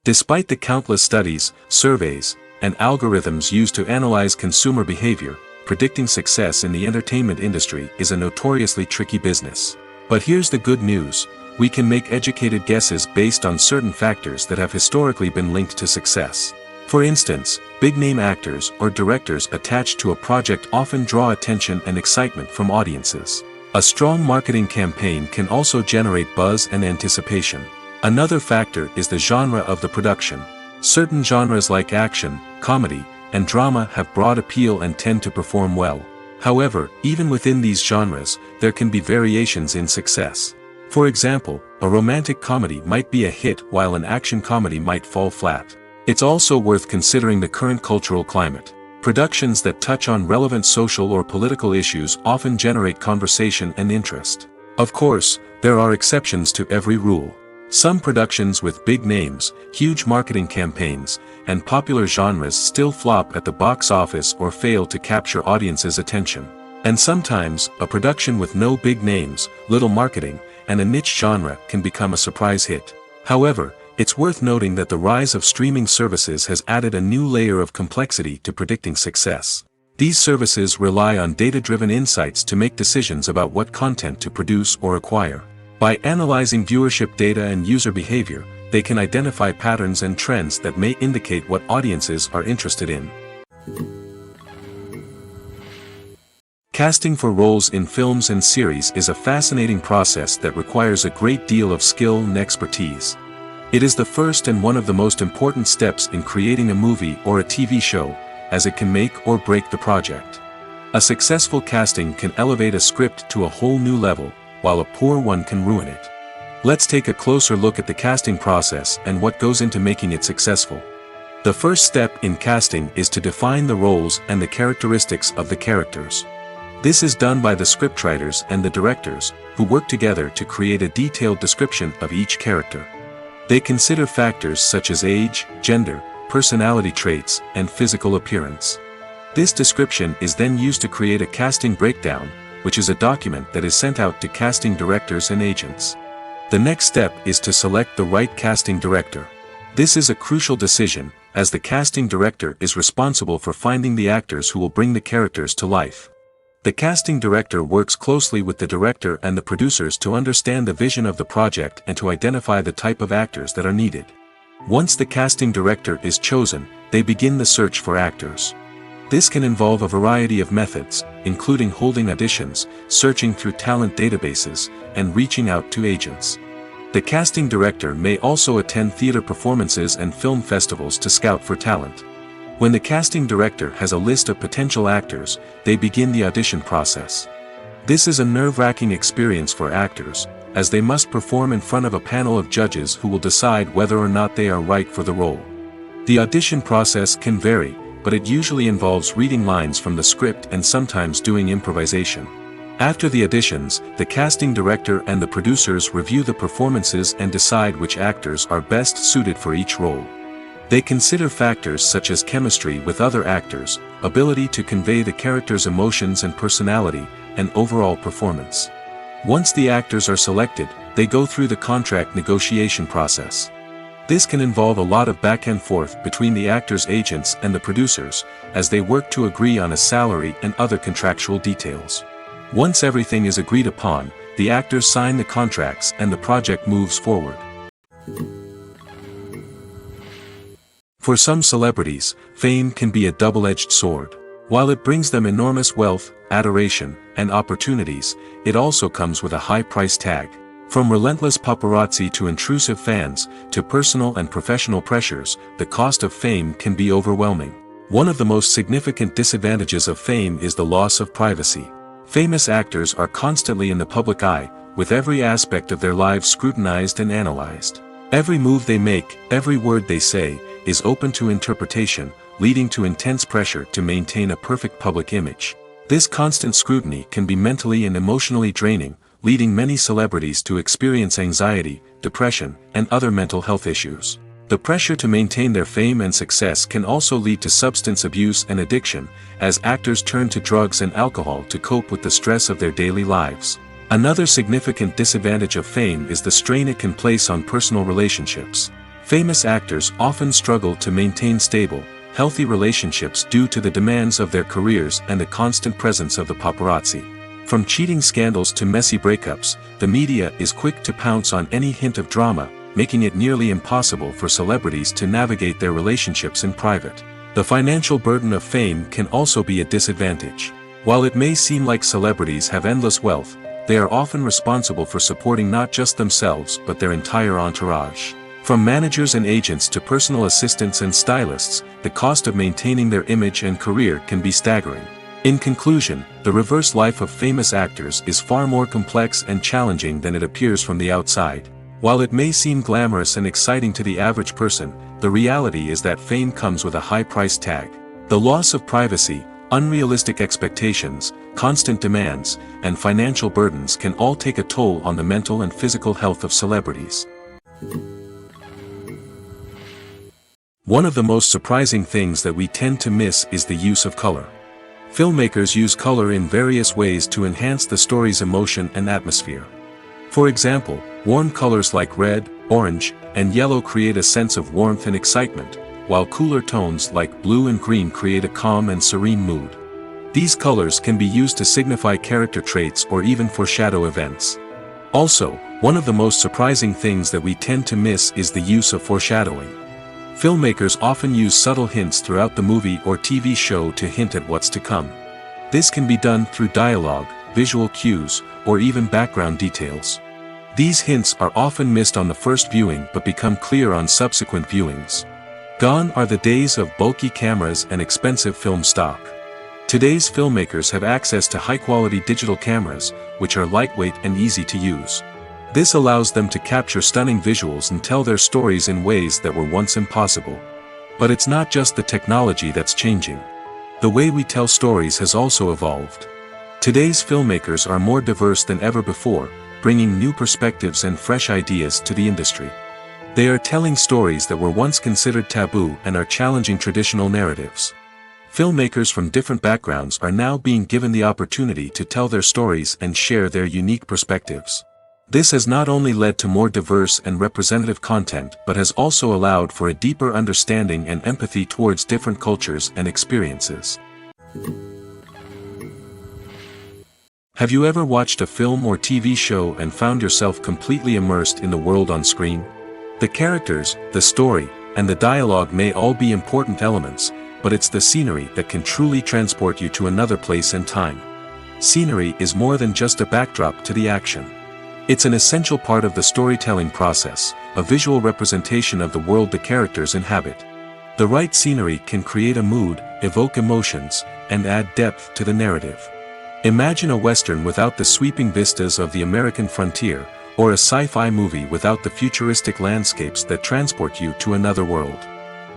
Despite the countless studies, surveys, and algorithms used to analyze consumer behavior, predicting success in the entertainment industry is a notoriously tricky business. But here's the good news. We can make educated guesses based on certain factors that have historically been linked to success. For instance, big-name actors or directors attached to a project often draw attention and excitement from audiences. A strong marketing campaign can also generate buzz and anticipation. Another factor is the genre of the production. Certain genres like action, comedy, and drama have broad appeal and tend to perform well. However, even within these genres, there can be variations in success. For example, a romantic comedy might be a hit while an action comedy might fall flat. It's also worth considering the current cultural climate. Productions that touch on relevant social or political issues often generate conversation and interest. Of course, There are exceptions to every rule. Some productions with big names, huge marketing campaigns, and popular genres still flop at the box office or fail to capture audiences' attention. And sometimes, a production with no big names, little marketing, and a niche genre can become a surprise hit. However, it's worth noting that the rise of streaming services has added a new layer of complexity to predicting success. These services rely on data-driven insights to make decisions about what content to produce or acquire. By analyzing viewership data and user behavior, they can identify patterns and trends that may indicate what audiences are interested in. Casting for roles in films and series is a fascinating process that requires a great deal of skill and expertise. It is the first and one of the most important steps in creating a movie or a TV show, as it can make or break the project. A successful casting can elevate a script to a whole new level, while a poor one can ruin it. Let's take a closer look at the casting process and what goes into making it successful. The first step in casting is to define the roles and the characteristics of the characters. This is done by the scriptwriters and the directors, who work together to create a detailed description of each character. They consider factors such as age, gender, personality traits, and physical appearance. This description is then used to create a casting breakdown, which is a document that is sent out to casting directors and agents. The next step is to select the right casting director. This is a crucial decision, as the casting director is responsible for finding the actors who will bring the characters to life. The casting director works closely with the director and the producers to understand the vision of the project and to identify the type of actors that are needed. Once the casting director is chosen, they begin the search for actors. This can involve a variety of methods, including holding auditions, searching through talent databases, and reaching out to agents. The casting director may also attend theater performances and film festivals to scout for talent. When the casting director has a list of potential actors, they begin the audition process. This is a nerve-wracking experience for actors, as they must perform in front of a panel of judges who will decide whether or not they are right for the role. The audition process can vary, but it usually involves reading lines from the script and sometimes doing improvisation. After the auditions, the casting director and the producers review the performances and decide which actors are best suited for each role. They consider factors such as chemistry with other actors, ability to convey the character's emotions and personality, and overall performance. Once the actors are selected, they go through the contract negotiation process. This can involve a lot of back and forth between the actors' agents and the producers, as they work to agree on a salary and other contractual details. Once everything is agreed upon, the actors sign the contracts and the project moves forward. For some celebrities, fame can be a double-edged sword. While it brings them enormous wealth, adoration, and opportunities, it also comes with a high price tag. From relentless paparazzi to intrusive fans, to personal and professional pressures, the cost of fame can be overwhelming. One of the most significant disadvantages of fame is the loss of privacy. Famous actors are constantly in the public eye, with every aspect of their lives scrutinized and analyzed. Every move they make, every word they say, is open to interpretation, leading to intense pressure to maintain a perfect public image. This constant scrutiny can be mentally and emotionally draining, leading many celebrities to experience anxiety, depression, and other mental health issues. The pressure to maintain their fame and success can also lead to substance abuse and addiction, as actors turn to drugs and alcohol to cope with the stress of their daily lives. Another significant disadvantage of fame is the strain it can place on personal relationships. Famous actors often struggle to maintain stable, healthy relationships due to the demands of their careers and the constant presence of the paparazzi. From cheating scandals to messy breakups, the media is quick to pounce on any hint of drama, making it nearly impossible for celebrities to navigate their relationships in private. The financial burden of fame can also be a disadvantage. While it may seem like celebrities have endless wealth, they are often responsible for supporting not just themselves but their entire entourage. From managers and agents to personal assistants and stylists, the cost of maintaining their image and career can be staggering. In conclusion, the reverse life of famous actors is far more complex and challenging than it appears from the outside. While it may seem glamorous and exciting to the average person, the reality is that fame comes with a high price tag. The loss of privacy, unrealistic expectations, constant demands, and financial burdens can all take a toll on the mental and physical health of celebrities. One of the most surprising things that we tend to miss is the use of color. Filmmakers use color in various ways to enhance the story's emotion and atmosphere. For example, warm colors like red, orange, and yellow create a sense of warmth and excitement, while cooler tones like blue and green create a calm and serene mood. These colors can be used to signify character traits or even foreshadow events. Also, one of the most surprising things that we tend to miss is the use of foreshadowing. Filmmakers often use subtle hints throughout the movie or TV show to hint at what's to come. This can be done through dialogue, visual cues, or even background details. These hints are often missed on the first viewing but become clear on subsequent viewings. Gone are the days of bulky cameras and expensive film stock. Today's filmmakers have access to high-quality digital cameras, which are lightweight and easy to use. This allows them to capture stunning visuals and tell their stories in ways that were once impossible. But it's not just the technology that's changing. The way we tell stories has also evolved. Today's filmmakers are more diverse than ever before, bringing new perspectives and fresh ideas to the industry. They are telling stories that were once considered taboo and are challenging traditional narratives. Filmmakers from different backgrounds are now being given the opportunity to tell their stories and share their unique perspectives. This has not only led to more diverse and representative content but has also allowed for a deeper understanding and empathy towards different cultures and experiences. Have you ever watched a film or TV show and found yourself completely immersed in the world on screen? The characters, the story, and the dialogue may all be important elements, but it's the scenery that can truly transport you to another place and time. Scenery is more than just a backdrop to the action. It's an essential part of the storytelling process, a visual representation of the world the characters inhabit. The right scenery can create a mood, evoke emotions, and add depth to the narrative. Imagine a Western without the sweeping vistas of the American frontier, or a sci-fi movie without the futuristic landscapes that transport you to another world.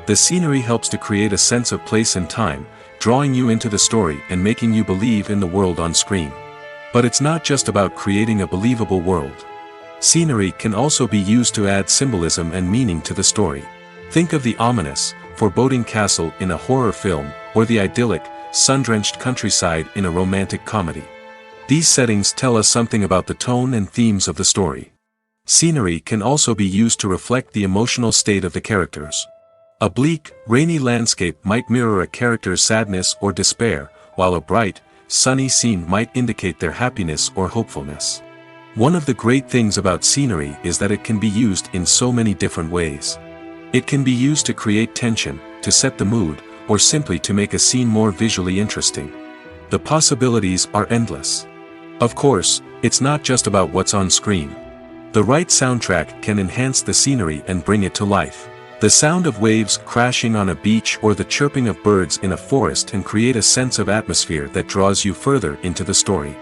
The scenery helps to create a sense of place and time, drawing you into the story and making you believe in the world on screen. But it's not just about creating a believable world. Scenery can also be used to add symbolism and meaning to the story. Think of the ominous, foreboding castle in a horror film, or the idyllic, sun-drenched countryside in a romantic comedy. These settings tell us something about the tone and themes of the story. Scenery can also be used to reflect the emotional state of the characters. A bleak, rainy landscape might mirror a character's sadness or despair, while a bright, sunny scene might indicate their happiness or hopefulness. One of the great things about scenery is that it can be used in so many different ways. It can be used to create tension, to set the mood, or simply to make a scene more visually interesting. The possibilities are endless. Of course, it's not just about what's on screen. The right soundtrack can enhance the scenery and bring it to life. The sound of waves crashing on a beach or the chirping of birds in a forest can create a sense of atmosphere that draws you further into the story.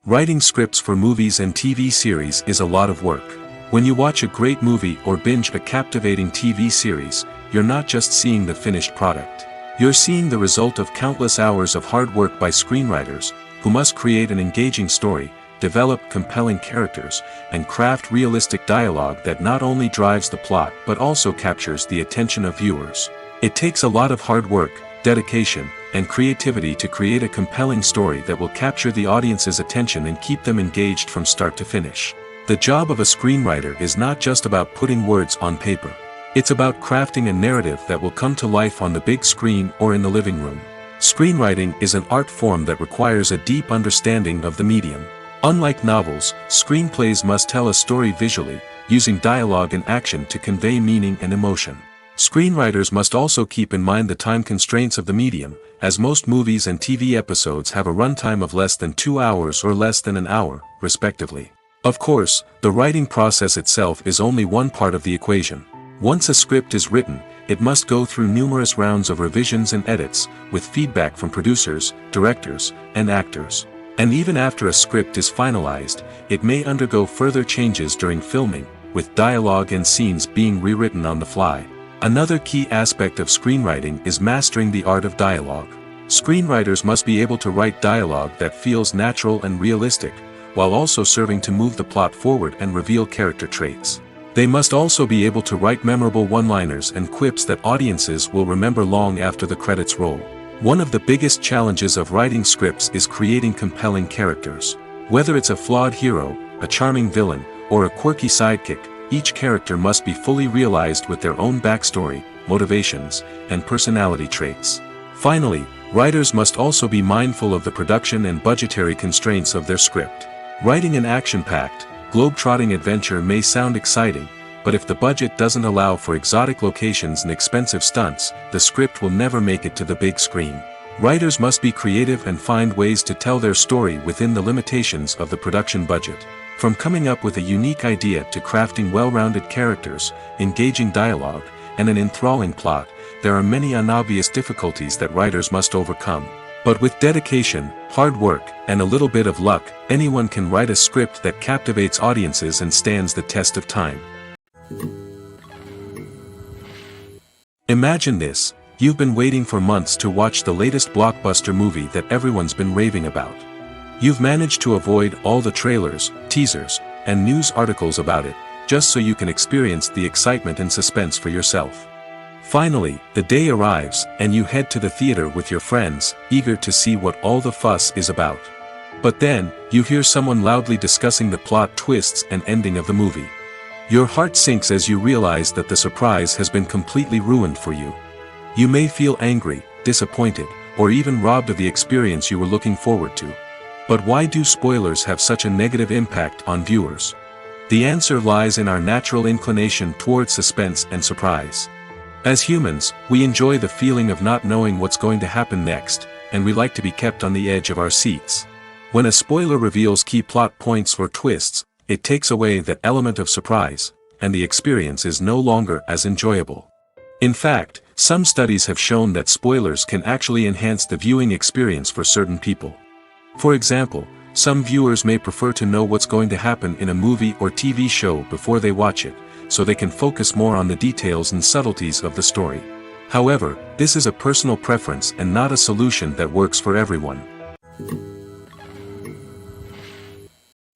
Writing scripts for movies and TV series is a lot of work. When you watch a great movie or binge a captivating TV series, you're not just seeing the finished product. You're seeing the result of countless hours of hard work by screenwriters, who must create an engaging story, develop compelling characters, and craft realistic dialogue that not only drives the plot but also captures the attention of viewers. It takes a lot of hard work, dedication, and creativity to create a compelling story that will capture the audience's attention and keep them engaged from start to finish. The job of a screenwriter is not just about putting words on paper. It's about crafting a narrative that will come to life on the big screen or in the living room. Screenwriting is an art form that requires a deep understanding of the medium. Unlike novels, screenplays must tell a story visually, using dialogue and action to convey meaning and emotion. Screenwriters must also keep in mind the time constraints of the medium, as most movies and TV episodes have a runtime of less than 2 hours or less than an hour, respectively. Of course, the writing process itself is only one part of the equation. Once a script is written, it must go through numerous rounds of revisions and edits, with feedback from producers, directors, and actors. And even after a script is finalized, it may undergo further changes during filming, with dialogue and scenes being rewritten on the fly. Another key aspect of screenwriting is mastering the art of dialogue. Screenwriters must be able to write dialogue that feels natural and realistic, while also serving to move the plot forward and reveal character traits. They must also be able to write memorable one-liners and quips that audiences will remember long after the credits roll. One of the biggest challenges of writing scripts is creating compelling characters. Whether it's a flawed hero, a charming villain, or a quirky sidekick, each character must be fully realized with their own backstory, motivations, and personality traits. Finally, writers must also be mindful of the production and budgetary constraints of their script. Writing an action-packed, globe-trotting adventure may sound exciting, but if the budget doesn't allow for exotic locations and expensive stunts, the script will never make it to the big screen. Writers must be creative and find ways to tell their story within the limitations of the production budget. From coming up with a unique idea to crafting well-rounded characters, engaging dialogue, and an enthralling plot, there are many unobvious difficulties that writers must overcome. But with dedication, hard work, and a little bit of luck, anyone can write a script that captivates audiences and stands the test of time. Imagine this: you've been waiting for months to watch the latest blockbuster movie that everyone's been raving about. You've managed to avoid all the trailers, teasers, and news articles about it, just so you can experience the excitement and suspense for yourself. Finally, the day arrives, and you head to the theater with your friends, eager to see what all the fuss is about. But then, you hear someone loudly discussing the plot twists and ending of the movie. Your heart sinks as you realize that the surprise has been completely ruined for you. You may feel angry, disappointed, or even robbed of the experience you were looking forward to. But why do spoilers have such a negative impact on viewers? The answer lies in our natural inclination toward suspense and surprise. As humans, we enjoy the feeling of not knowing what's going to happen next, and we like to be kept on the edge of our seats. When a spoiler reveals key plot points or twists, it takes away that element of surprise, and the experience is no longer as enjoyable. In fact, some studies have shown that spoilers can actually enhance the viewing experience for certain people. For example, some viewers may prefer to know what's going to happen in a movie or TV show before they watch it, so they can focus more on the details and subtleties of the story. However, this is a personal preference and not a solution that works for everyone.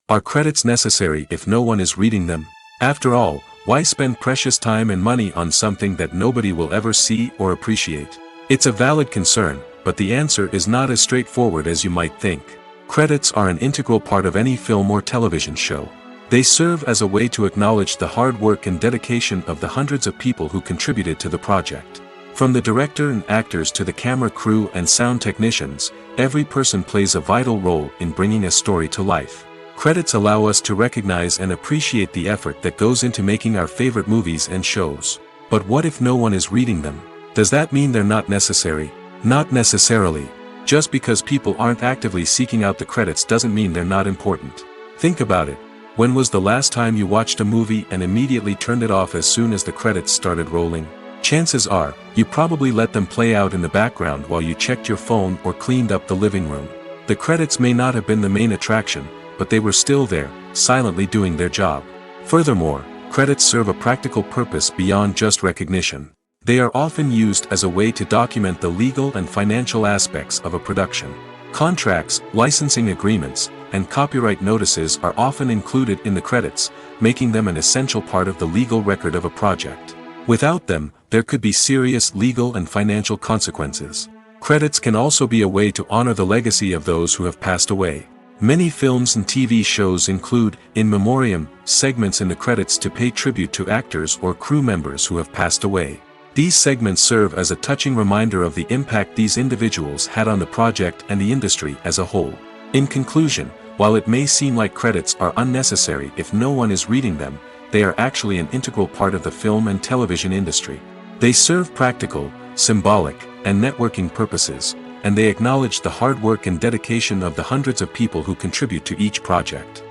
Are credits necessary if no one is reading them? After all, why spend precious time and money on something that nobody will ever see or appreciate? It's a valid concern, but the answer is not as straightforward as you might think. Credits are an integral part of any film or television show. They serve as a way to acknowledge the hard work and dedication of the hundreds of people who contributed to the project. From the director and actors to the camera crew and sound technicians, every person plays a vital role in bringing a story to life. Credits allow us to recognize and appreciate the effort that goes into making our favorite movies and shows. But what if no one is reading them? Does that mean they're not necessary? Not necessarily. Just because people aren't actively seeking out the credits doesn't mean they're not important. Think about it. When was the last time you watched a movie and immediately turned it off as soon as the credits started rolling? Chances are, you probably let them play out in the background while you checked your phone or cleaned up the living room. The credits may not have been the main attraction, but they were still there, silently doing their job. Furthermore, credits serve a practical purpose beyond just recognition. They are often used as a way to document the legal and financial aspects of a production. Contracts, licensing agreements, and copyright notices are often included in the credits, making them an essential part of the legal record of a project. Without them, there could be serious legal and financial consequences. Credits can also be a way to honor the legacy of those who have passed away. Many films and TV shows include, in memoriam, segments in the credits to pay tribute to actors or crew members who have passed away. These segments serve as a touching reminder of the impact these individuals had on the project and the industry as a whole. In conclusion, while it may seem like credits are unnecessary if no one is reading them, they are actually an integral part of the film and television industry. They serve practical, symbolic, and networking purposes, and they acknowledge the hard work and dedication of the hundreds of people who contribute to each project.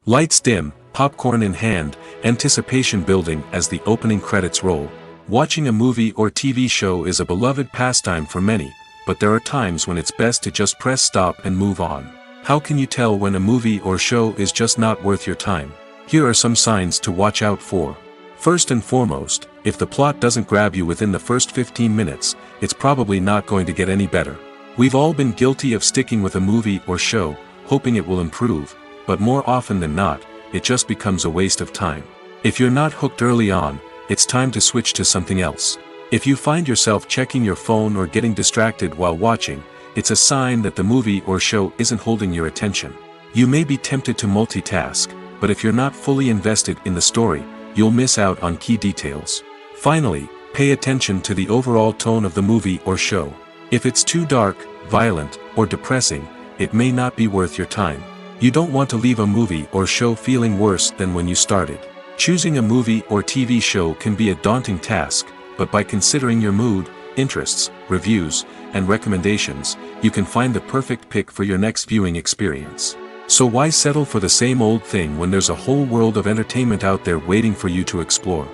Lights dim, popcorn in hand, anticipation building as the opening credits roll. Watching a movie or TV show is a beloved pastime for many, but there are times when it's best to just press stop and move on. How can you tell when a movie or show is just not worth your time? Here are some signs to watch out for. First and foremost, if the plot doesn't grab you within the first 15 minutes, it's probably not going to get any better. We've all been guilty of sticking with a movie or show, hoping it will improve, but more often than not, it just becomes a waste of time. If you're not hooked early on, it's time to switch to something else. If you find yourself checking your phone or getting distracted while watching, it's a sign that the movie or show isn't holding your attention. You may be tempted to multitask, but if you're not fully invested in the story, you'll miss out on key details. Finally, pay attention to the overall tone of the movie or show. If it's too dark, violent, or depressing, it may not be worth your time. You don't want to leave a movie or show feeling worse than when you started. Choosing a movie or TV show can be a daunting task, but by considering your mood, interests, reviews, and recommendations, you can find the perfect pick for your next viewing experience. So why settle for the same old thing when there's a whole world of entertainment out there waiting for you to explore?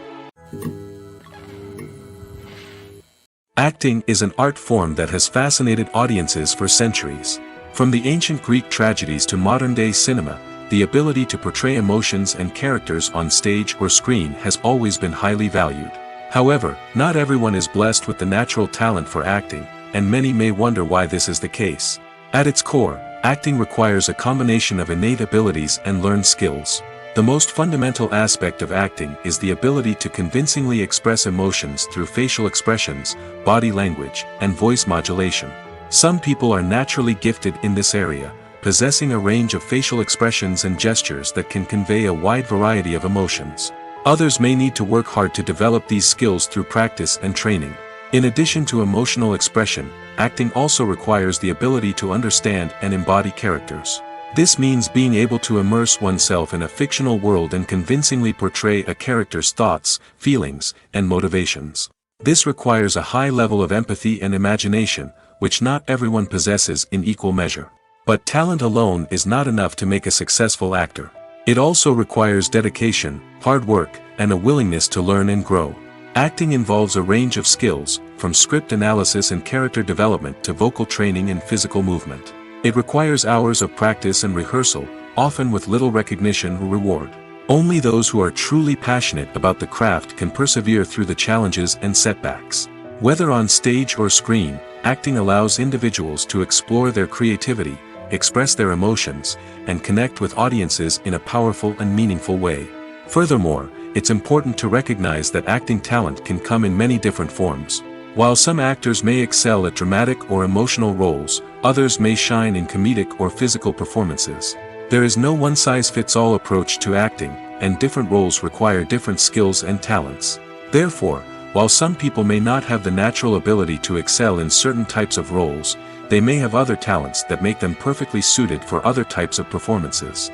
Acting is an art form that has fascinated audiences for centuries. From the ancient Greek tragedies to modern-day cinema, the ability to portray emotions and characters on stage or screen has always been highly valued. However, not everyone is blessed with the natural talent for acting, and many may wonder why this is the case. At its core, acting requires a combination of innate abilities and learned skills. The most fundamental aspect of acting is the ability to convincingly express emotions through facial expressions, body language, and voice modulation. Some people are naturally gifted in this area, possessing a range of facial expressions and gestures that can convey a wide variety of emotions. Others may need to work hard to develop these skills through practice and training. In addition to emotional expression, acting also requires the ability to understand and embody characters. This means being able to immerse oneself in a fictional world and convincingly portray a character's thoughts, feelings, and motivations. This requires a high level of empathy and imagination, which not everyone possesses in equal measure. But talent alone is not enough to make a successful actor. It also requires dedication, hard work, and a willingness to learn and grow. Acting involves a range of skills, from script analysis and character development to vocal training and physical movement. It requires hours of practice and rehearsal, often with little recognition or reward. Only those who are truly passionate about the craft can persevere through the challenges and setbacks. Whether on stage or screen, acting allows individuals to explore their creativity, express their emotions, and connect with audiences in a powerful and meaningful way. Furthermore, it's important to recognize that acting talent can come in many different forms. While some actors may excel at dramatic or emotional roles, others may shine in comedic or physical performances. There is no one-size-fits-all approach to acting, and different roles require different skills and talents. Therefore, while some people may not have the natural ability to excel in certain types of roles, they may have other talents that make them perfectly suited for other types of performances.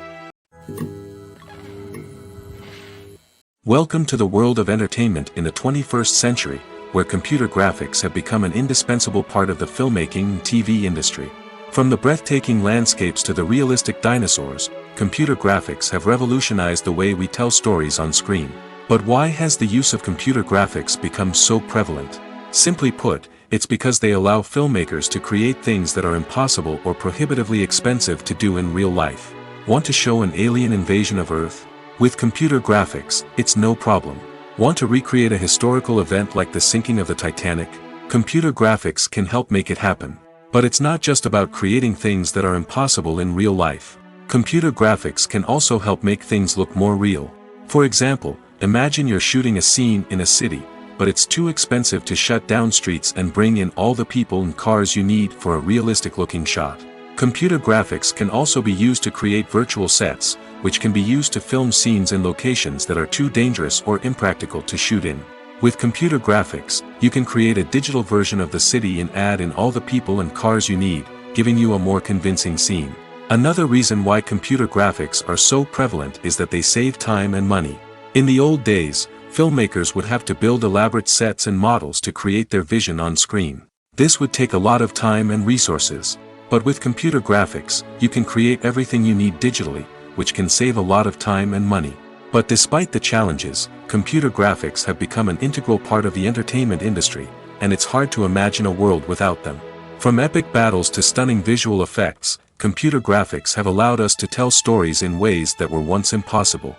Welcome to the world of entertainment in the 21st century, where computer graphics have become an indispensable part of the filmmaking and TV industry. From the breathtaking landscapes to the realistic dinosaurs, computer graphics have revolutionized the way we tell stories on screen. But why has the use of computer graphics become so prevalent? Simply put, it's because they allow filmmakers to create things that are impossible or prohibitively expensive to do in real life. Want to show an alien invasion of Earth? With computer graphics, it's no problem. Want to recreate a historical event like the sinking of the Titanic? Computer graphics can help make it happen. But it's not just about creating things that are impossible in real life. Computer graphics can also help make things look more real. For example, imagine you're shooting a scene in a city, but it's too expensive to shut down streets and bring in all the people and cars you need for a realistic-looking shot. Computer graphics can also be used to create virtual sets, which can be used to film scenes in locations that are too dangerous or impractical to shoot in. With computer graphics, you can create a digital version of the city and add in all the people and cars you need, giving you a more convincing scene. Another reason why computer graphics are so prevalent is that they save time and money. In the old days, filmmakers would have to build elaborate sets and models to create their vision on screen. This would take a lot of time and resources. But with computer graphics, you can create everything you need digitally, which can save a lot of time and money. But despite the challenges, computer graphics have become an integral part of the entertainment industry, and it's hard to imagine a world without them. From epic battles to stunning visual effects, computer graphics have allowed us to tell stories in ways that were once impossible.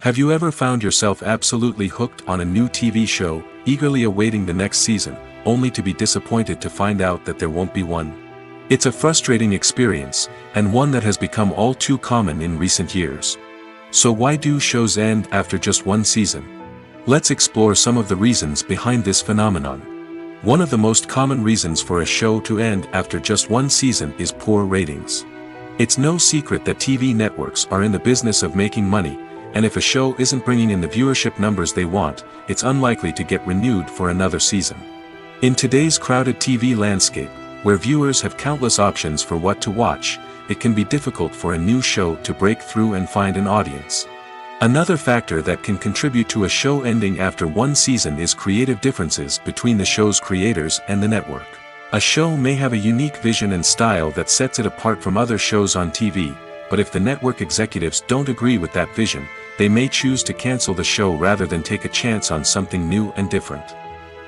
Have you ever found yourself absolutely hooked on a new TV show, eagerly awaiting the next season, only to be disappointed to find out that there won't be one? It's a frustrating experience, and one that has become all too common in recent years. So why do shows end after just one season? Let's explore some of the reasons behind this phenomenon. One of the most common reasons for a show to end after just one season is poor ratings. It's no secret that TV networks are in the business of making money, and if a show isn't bringing in the viewership numbers they want, it's unlikely to get renewed for another season. In today's crowded TV landscape, where viewers have countless options for what to watch, it can be difficult for a new show to break through and find an audience. Another factor that can contribute to a show ending after one season is creative differences between the show's creators and the network. A show may have a unique vision and style that sets it apart from other shows on TV, but if the network executives don't agree with that vision, they may choose to cancel the show rather than take a chance on something new and different.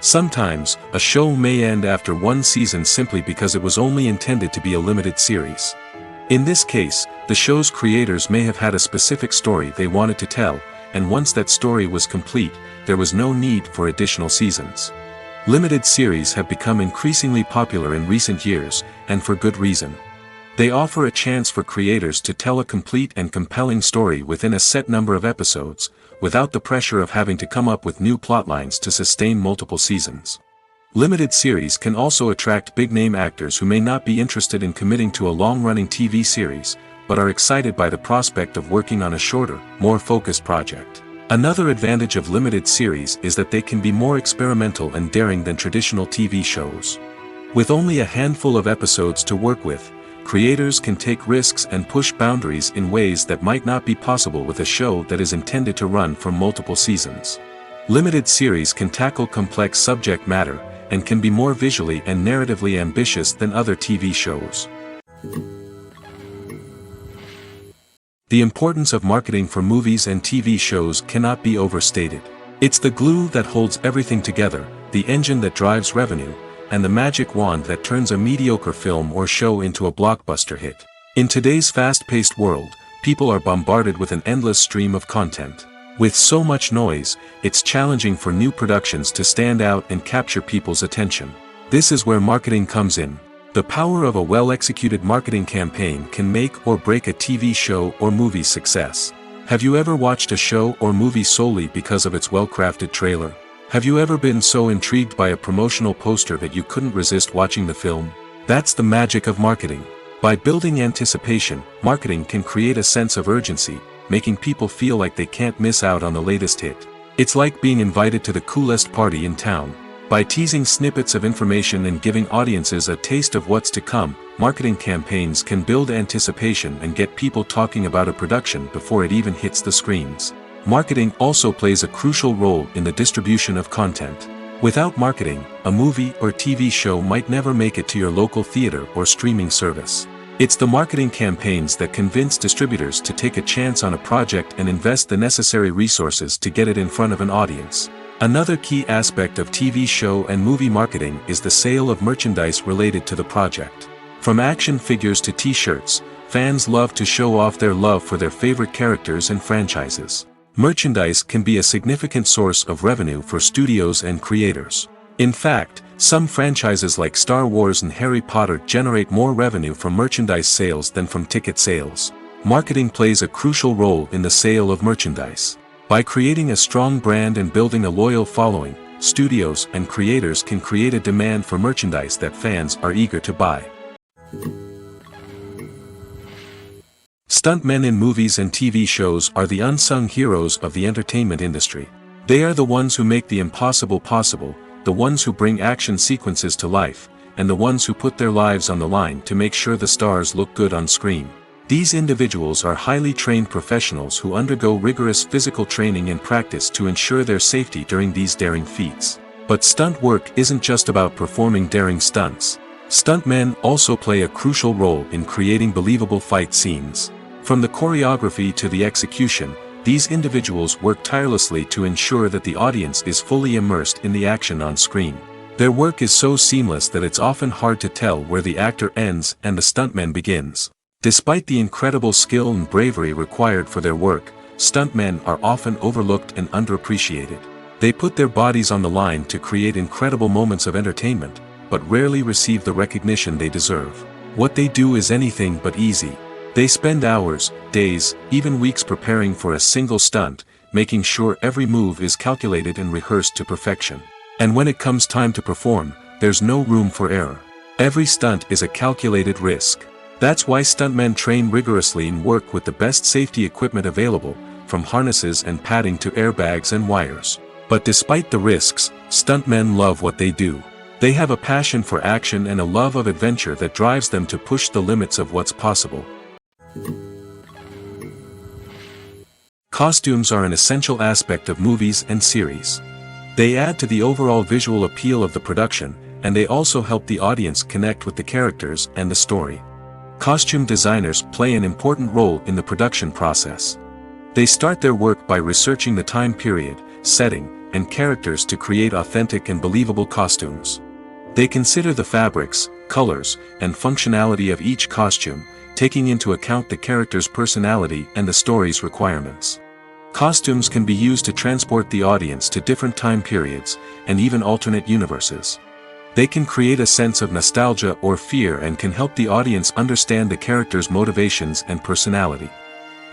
Sometimes, a show may end after one season simply because it was only intended to be a limited series. In this case, the show's creators may have had a specific story they wanted to tell, and once that story was complete, there was no need for additional seasons. Limited series have become increasingly popular in recent years, and for good reason. They offer a chance for creators to tell a complete and compelling story within a set number of episodes, without the pressure of having to come up with new plotlines to sustain multiple seasons. Limited series can also attract big-name actors who may not be interested in committing to a long-running TV series, but are excited by the prospect of working on a shorter, more focused project. Another advantage of limited series is that they can be more experimental and daring than traditional TV shows. With only a handful of episodes to work with, creators can take risks and push boundaries in ways that might not be possible with a show that is intended to run for multiple seasons. Limited series can tackle complex subject matter, and can be more visually and narratively ambitious than other TV shows. The importance of marketing for movies and TV shows cannot be overstated. It's the glue that holds everything together, the engine that drives revenue, and the magic wand that turns a mediocre film or show into a blockbuster hit. In today's fast-paced world, people are bombarded with an endless stream of content. With so much noise, it's challenging for new productions to stand out and capture people's attention. This is where marketing comes in. The power of a well-executed marketing campaign can make or break a TV show or movie's success. Have you ever watched a show or movie solely because of its well-crafted trailer? Have you ever been so intrigued by a promotional poster that you couldn't resist watching the film? That's the magic of marketing. By building anticipation, marketing can create a sense of urgency, making people feel like they can't miss out on the latest hit. It's like being invited to the coolest party in town. By teasing snippets of information and giving audiences a taste of what's to come, marketing campaigns can build anticipation and get people talking about a production before it even hits the screens. Marketing also plays a crucial role in the distribution of content. Without marketing, a movie or TV show might never make it to your local theater or streaming service. It's the marketing campaigns that convince distributors to take a chance on a project and invest the necessary resources to get it in front of an audience. Another key aspect of TV show and movie marketing is the sale of merchandise related to the project. From action figures to t-shirts, fans love to show off their love for their favorite characters and franchises. Merchandise can be a significant source of revenue for studios and creators. In fact, some franchises like Star Wars and Harry Potter generate more revenue from merchandise sales than from ticket sales. Marketing plays a crucial role in the sale of merchandise. By creating a strong brand and building a loyal following, studios and creators can create a demand for merchandise that fans are eager to buy. Stuntmen in movies and TV shows are the unsung heroes of the entertainment industry. They are the ones who make the impossible possible, the ones who bring action sequences to life, and the ones who put their lives on the line to make sure the stars look good on screen. These individuals are highly trained professionals who undergo rigorous physical training and practice to ensure their safety during these daring feats. But stunt work isn't just about performing daring stunts. Stuntmen also play a crucial role in creating believable fight scenes. From the choreography to the execution, these individuals work tirelessly to ensure that the audience is fully immersed in the action on screen. Their work is so seamless that it's often hard to tell where the actor ends and the stuntman begins. Despite the incredible skill and bravery required for their work, stuntmen are often overlooked and underappreciated. They put their bodies on the line to create incredible moments of entertainment, but rarely receive the recognition they deserve. What they do is anything but easy. They spend hours, days, even weeks preparing for a single stunt, making sure every move is calculated and rehearsed to perfection. And when it comes time to perform, there's no room for error. Every stunt is a calculated risk. That's why stuntmen train rigorously and work with the best safety equipment available, from harnesses and padding to airbags and wires. But despite the risks, stuntmen love what they do. They have a passion for action and a love of adventure that drives them to push the limits of what's possible. Costumes are an essential aspect of movies and series. They add to the overall visual appeal of the production, and they also help the audience connect with the characters and the story. Costume designers play an important role in the production process. They start their work by researching the time period, setting, and characters to create authentic and believable costumes. They consider the fabrics, colors, and functionality of each costume, taking into account the character's personality and the story's requirements. Costumes can be used to transport the audience to different time periods, and even alternate universes. They can create a sense of nostalgia or fear and can help the audience understand the character's motivations and personality.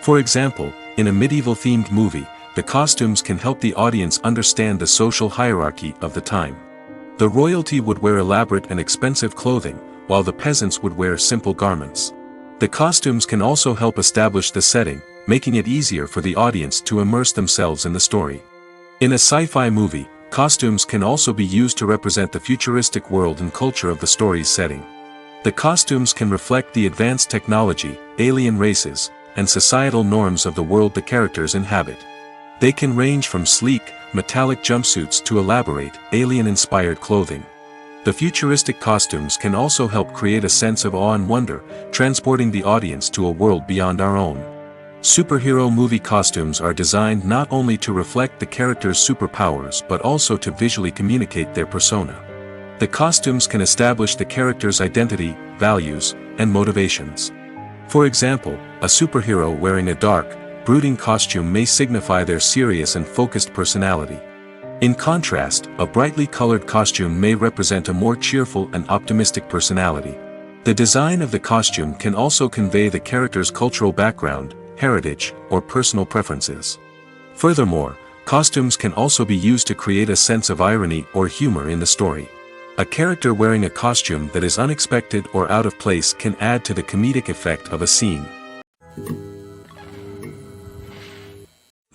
For example, in a medieval-themed movie, the costumes can help the audience understand the social hierarchy of the time. The royalty would wear elaborate and expensive clothing, while the peasants would wear simple garments. The costumes can also help establish the setting, making it easier for the audience to immerse themselves in the story. In a sci-fi movie, costumes can also be used to represent the futuristic world and culture of the story's setting. The costumes can reflect the advanced technology, alien races, and societal norms of the world the characters inhabit. They can range from sleek, metallic jumpsuits to elaborate, alien-inspired clothing. The futuristic costumes can also help create a sense of awe and wonder, transporting the audience to a world beyond our own. Superhero movie costumes are designed not only to reflect the character's superpowers but also to visually communicate their persona. The costumes can establish the character's identity, values, and motivations. For example, a superhero wearing a dark, brooding costume may signify their serious and focused personality. In contrast, a brightly colored costume may represent a more cheerful and optimistic personality. The design of the costume can also convey the character's cultural background, heritage, or personal preferences. Furthermore, costumes can also be used to create a sense of irony or humor in the story. A character wearing a costume that is unexpected or out of place can add to the comedic effect of a scene.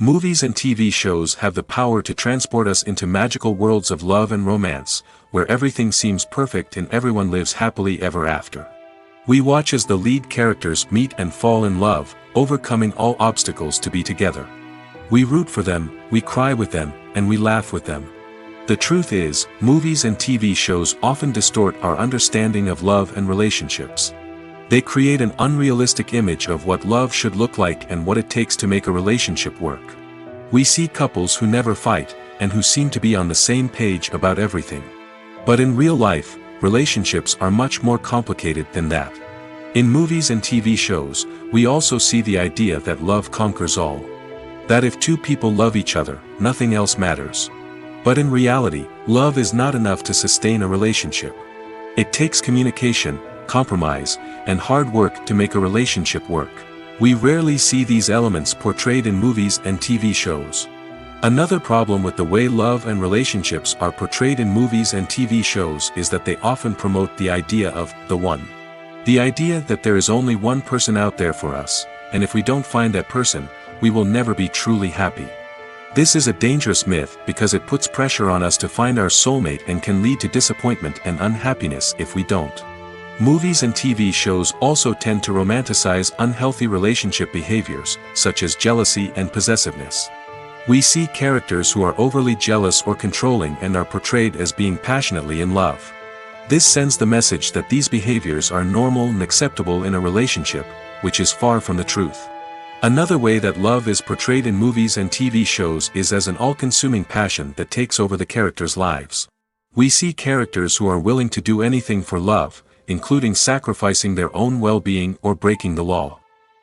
Movies and TV shows have the power to transport us into magical worlds of love and romance, where everything seems perfect and everyone lives happily ever after. We watch as the lead characters meet and fall in love, overcoming all obstacles to be together. We root for them, we cry with them, and we laugh with them. The truth is, movies and TV shows often distort our understanding of love and relationships. They create an unrealistic image of what love should look like and what it takes to make a relationship work. We see couples who never fight, and who seem to be on the same page about everything. But in real life, relationships are much more complicated than that. In movies and TV shows, we also see the idea that love conquers all. That if two people love each other, nothing else matters. But in reality, love is not enough to sustain a relationship. It takes communication, compromise, and hard work to make a relationship work. We rarely see these elements portrayed in movies and TV shows. Another problem with the way love and relationships are portrayed in movies and TV shows is that they often promote the idea of the one. The idea that there is only one person out there for us, and if we don't find that person, we will never be truly happy. This is a dangerous myth because it puts pressure on us to find our soulmate and can lead to disappointment and unhappiness if we don't. Movies and TV shows also tend to romanticize unhealthy relationship behaviors, such as jealousy and possessiveness. We see characters who are overly jealous or controlling and are portrayed as being passionately in love. This sends the message that these behaviors are normal and acceptable in a relationship, which is far from the truth. Another way that love is portrayed in movies and TV shows is as an all-consuming passion that takes over the characters' lives. We see characters who are willing to do anything for love, including sacrificing their own well-being or breaking the law.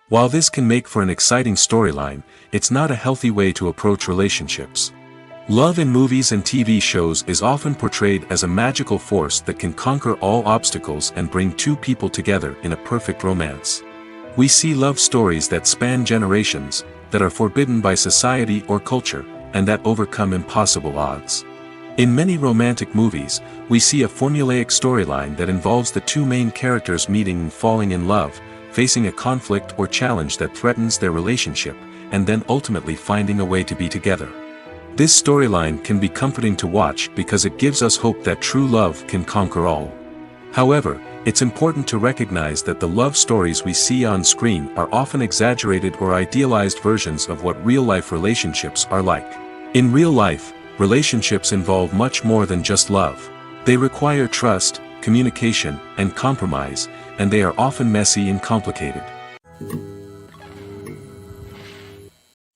While this can make for an exciting storyline, it's not a healthy way to approach relationships. Love in movies and TV shows is often portrayed as a magical force that can conquer all obstacles and bring two people together in a perfect romance. We see love stories that span generations, that are forbidden by society or culture, and that overcome impossible odds. In many romantic movies, we see a formulaic storyline that involves the two main characters meeting and falling in love, facing a conflict or challenge that threatens their relationship, and then ultimately finding a way to be together. This storyline can be comforting to watch because it gives us hope that true love can conquer all. However, it's important to recognize that the love stories we see on screen are often exaggerated or idealized versions of what real-life relationships are like. In real life, relationships involve much more than just love. They require trust, communication, and compromise, and they are often messy and complicated.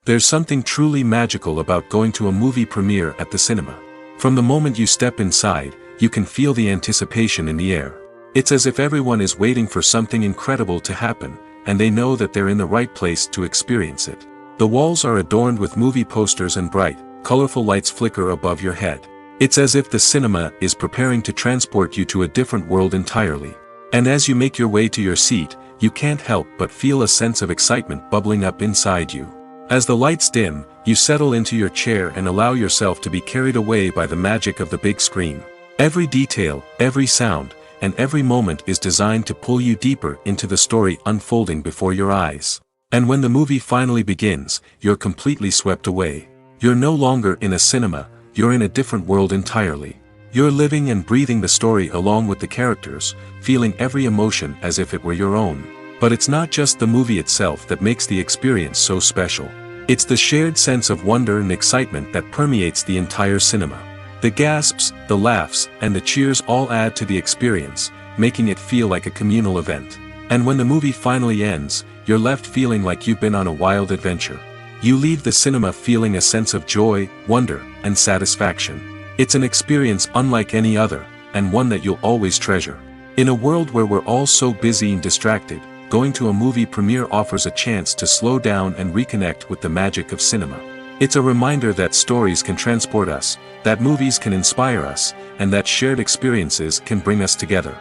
There's something truly magical about going to a movie premiere at the cinema. From the moment you step inside, you can feel the anticipation in the air. It's as if everyone is waiting for something incredible to happen, and they know that they're in the right place to experience it. The walls are adorned with movie posters and bright, colorful lights flicker above your head. It's as if the cinema is preparing to transport you to a different world entirely. And as you make your way to your seat, you can't help but feel a sense of excitement bubbling up inside you. As the lights dim, you settle into your chair and allow yourself to be carried away by the magic of the big screen. Every detail, every sound, and every moment is designed to pull you deeper into the story unfolding before your eyes. And when the movie finally begins, you're completely swept away. You're no longer in a cinema, you're in a different world entirely. You're living and breathing the story along with the characters, feeling every emotion as if it were your own. But it's not just the movie itself that makes the experience so special. It's the shared sense of wonder and excitement that permeates the entire cinema. The gasps, the laughs, and the cheers all add to the experience, making it feel like a communal event. And when the movie finally ends, you're left feeling like you've been on a wild adventure. You leave the cinema feeling a sense of joy, wonder, and satisfaction. It's an experience unlike any other, and one that you'll always treasure. In a world where we're all so busy and distracted, going to a movie premiere offers a chance to slow down and reconnect with the magic of cinema. It's a reminder that stories can transport us, that movies can inspire us, and that shared experiences can bring us together.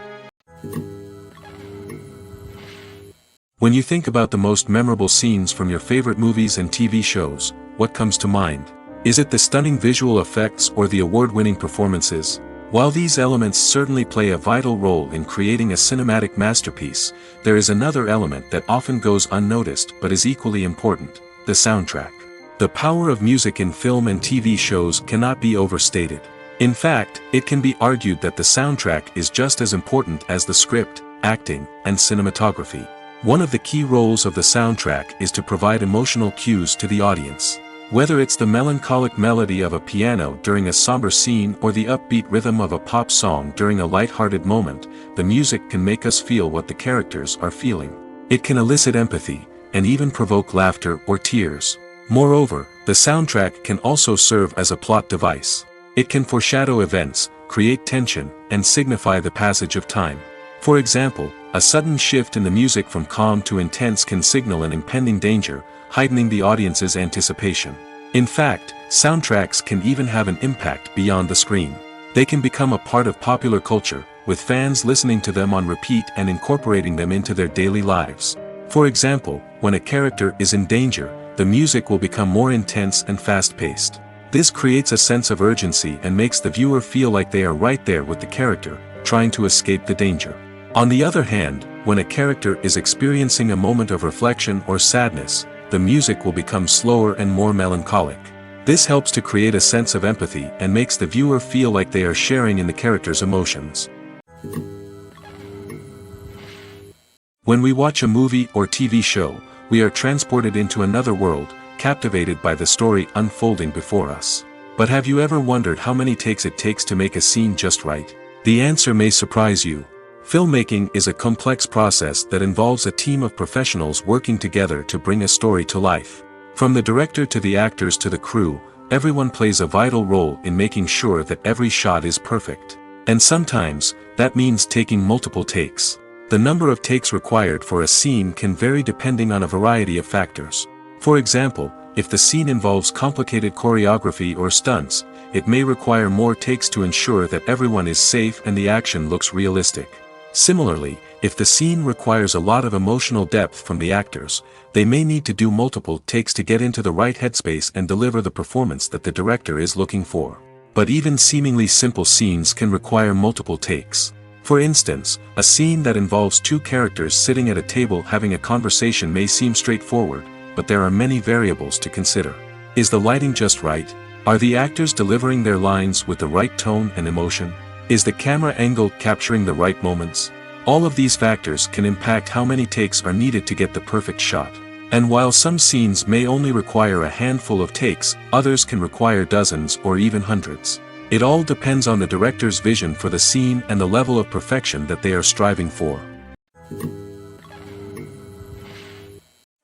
When you think about the most memorable scenes from your favorite movies and TV shows, what comes to mind? Is it the stunning visual effects or the award-winning performances? While these elements certainly play a vital role in creating a cinematic masterpiece, there is another element that often goes unnoticed but is equally important: the soundtrack. The power of music in film and TV shows cannot be overstated. In fact, it can be argued that the soundtrack is just as important as the script, acting, and cinematography. One of the key roles of the soundtrack is to provide emotional cues to the audience. Whether it's the melancholic melody of a piano during a somber scene or the upbeat rhythm of a pop song during a light-hearted moment, the music can make us feel what the characters are feeling. It can elicit empathy, and even provoke laughter or tears. Moreover, the soundtrack can also serve as a plot device. It can foreshadow events, create tension, and signify the passage of time. For example, a sudden shift in the music from calm to intense can signal an impending danger, heightening the audience's anticipation. In fact, soundtracks can even have an impact beyond the screen. They can become a part of popular culture, with fans listening to them on repeat and incorporating them into their daily lives. For example, when a character is in danger, the music will become more intense and fast-paced. This creates a sense of urgency and makes the viewer feel like they are right there with the character, trying to escape the danger. On the other hand, when a character is experiencing a moment of reflection or sadness, the music will become slower and more melancholic. This helps to create a sense of empathy and makes the viewer feel like they are sharing in the character's emotions. When we watch a movie or TV show, we are transported into another world, captivated by the story unfolding before us. But have you ever wondered how many takes it takes to make a scene just right? The answer may surprise you. Filmmaking is a complex process that involves a team of professionals working together to bring a story to life. From the director to the actors to the crew, everyone plays a vital role in making sure that every shot is perfect. And sometimes, that means taking multiple takes. The number of takes required for a scene can vary depending on a variety of factors. For example, if the scene involves complicated choreography or stunts, it may require more takes to ensure that everyone is safe and the action looks realistic. Similarly, if the scene requires a lot of emotional depth from the actors, they may need to do multiple takes to get into the right headspace and deliver the performance that the director is looking for. But even seemingly simple scenes can require multiple takes. For instance, a scene that involves two characters sitting at a table having a conversation may seem straightforward, but there are many variables to consider. Is the lighting just right? Are the actors delivering their lines with the right tone and emotion? Is the camera angle capturing the right moments? All of these factors can impact how many takes are needed to get the perfect shot. And while some scenes may only require a handful of takes, others can require dozens or even hundreds. It all depends on the director's vision for the scene and the level of perfection that they are striving for.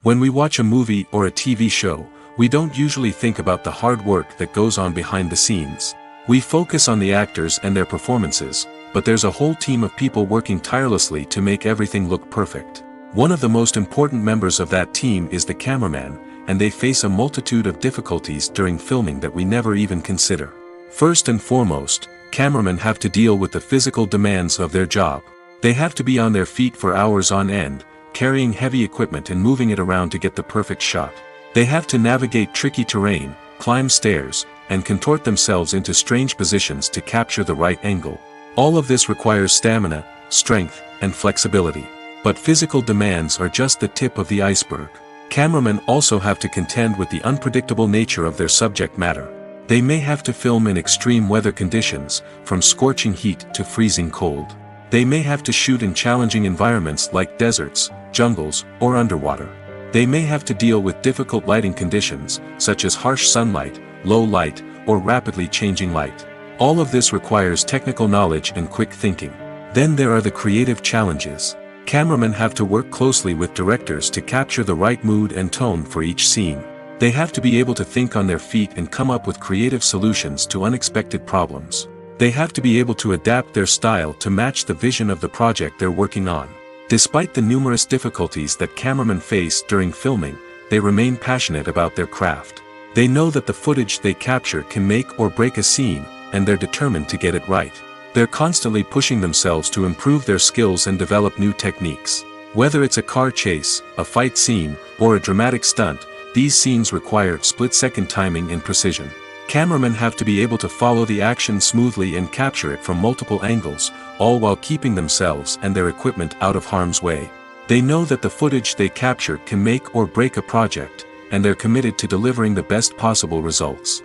When we watch a movie or a TV show, we don't usually think about the hard work that goes on behind the scenes. We focus on the actors and their performances, but there's a whole team of people working tirelessly to make everything look perfect. One of the most important members of that team is the cameraman, and they face a multitude of difficulties during filming that we never even consider. First and foremost, cameramen have to deal with the physical demands of their job. They have to be on their feet for hours on end, carrying heavy equipment and moving it around to get the perfect shot. They have to navigate tricky terrain, climb stairs, and contort themselves into strange positions to capture the right angle. All of this requires stamina, strength, and flexibility. But physical demands are just the tip of the iceberg. Cameramen also have to contend with the unpredictable nature of their subject matter. They may have to film in extreme weather conditions, from scorching heat to freezing cold. They may have to shoot in challenging environments like deserts, jungles, or underwater. They may have to deal with difficult lighting conditions, such as harsh sunlight, low light, or rapidly changing light. All of this requires technical knowledge and quick thinking. Then there are the creative challenges. Cameramen have to work closely with directors to capture the right mood and tone for each scene. They have to be able to think on their feet and come up with creative solutions to unexpected problems. They have to be able to adapt their style to match the vision of the project they're working on. Despite the numerous difficulties that cameramen face during filming, they remain passionate about their craft. They know that the footage they capture can make or break a scene, and they're determined to get it right. They're constantly pushing themselves to improve their skills and develop new techniques. Whether it's a car chase, a fight scene, or a dramatic stunt, these scenes require split-second timing and precision. Cameramen have to be able to follow the action smoothly and capture it from multiple angles, all while keeping themselves and their equipment out of harm's way. They know that the footage they capture can make or break a project, and they're committed to delivering the best possible results.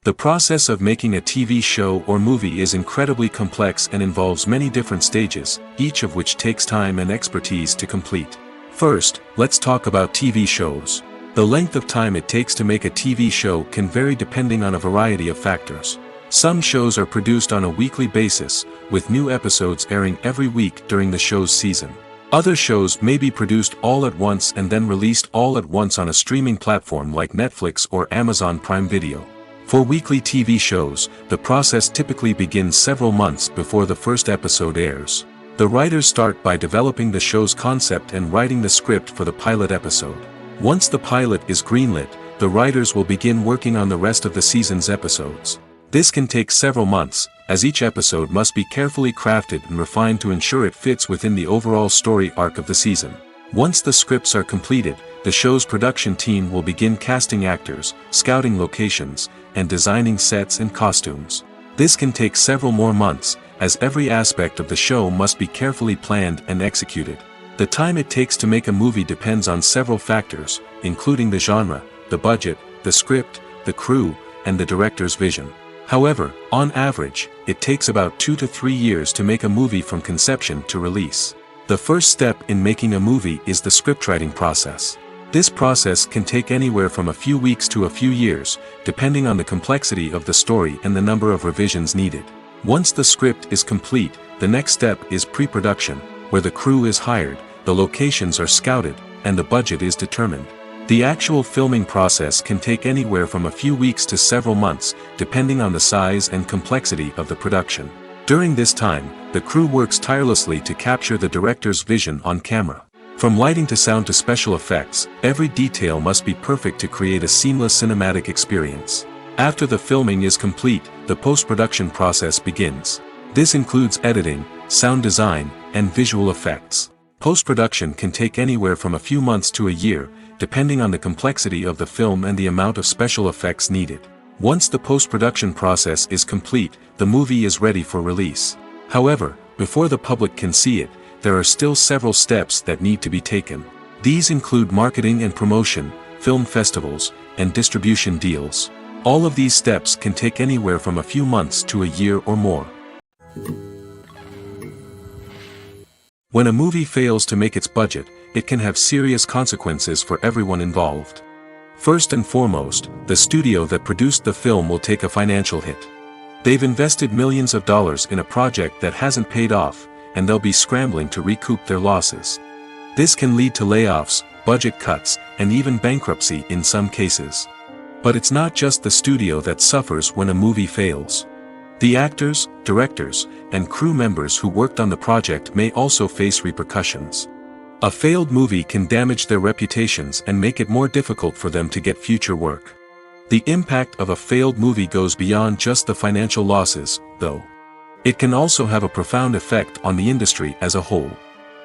The process of making a TV show or movie is incredibly complex and involves many different stages, each of which takes time and expertise to complete. First, let's talk about TV shows. The length of time it takes to make a TV show can vary depending on a variety of factors. Some shows are produced on a weekly basis, with new episodes airing every week during the show's season. Other shows may be produced all at once and then released all at once on a streaming platform like Netflix or Amazon Prime Video. For weekly TV shows, the process typically begins several months before the first episode airs. The writers start by developing the show's concept and writing the script for the pilot episode. Once the pilot is greenlit, the writers will begin working on the rest of the season's episodes. This can take several months, as each episode must be carefully crafted and refined to ensure it fits within the overall story arc of the season. Once the scripts are completed, the show's production team will begin casting actors, scouting locations, and designing sets and costumes. This can take several more months, as every aspect of the show must be carefully planned and executed. The time it takes to make a movie depends on several factors, including the genre, the budget, the script, the crew, and the director's vision. However, on average, it takes about 2 to 3 years to make a movie from conception to release. The first step in making a movie is the scriptwriting process. This process can take anywhere from a few weeks to a few years, depending on the complexity of the story and the number of revisions needed. Once the script is complete, the next step is pre-production, where the crew is hired, the locations are scouted, and the budget is determined. The actual filming process can take anywhere from a few weeks to several months, depending on the size and complexity of the production. During this time, the crew works tirelessly to capture the director's vision on camera. From lighting to sound to special effects, every detail must be perfect to create a seamless cinematic experience. After the filming is complete, the post-production process begins. This includes editing, sound design, and visual effects. Post-production can take anywhere from a few months to a year, depending on the complexity of the film and the amount of special effects needed. Once the post-production process is complete, the movie is ready for release. However, before the public can see it, there are still several steps that need to be taken. These include marketing and promotion, film festivals, and distribution deals. All of these steps can take anywhere from a few months to a year or more. When a movie fails to make its budget, it can have serious consequences for everyone involved. First and foremost, the studio that produced the film will take a financial hit. They've invested millions of dollars in a project that hasn't paid off, and they'll be scrambling to recoup their losses. This can lead to layoffs, budget cuts, and even bankruptcy in some cases. But it's not just the studio that suffers when a movie fails. The actors, directors, and crew members who worked on the project may also face repercussions. A failed movie can damage their reputations and make it more difficult for them to get future work. The impact of a failed movie goes beyond just the financial losses, though. It can also have a profound effect on the industry as a whole.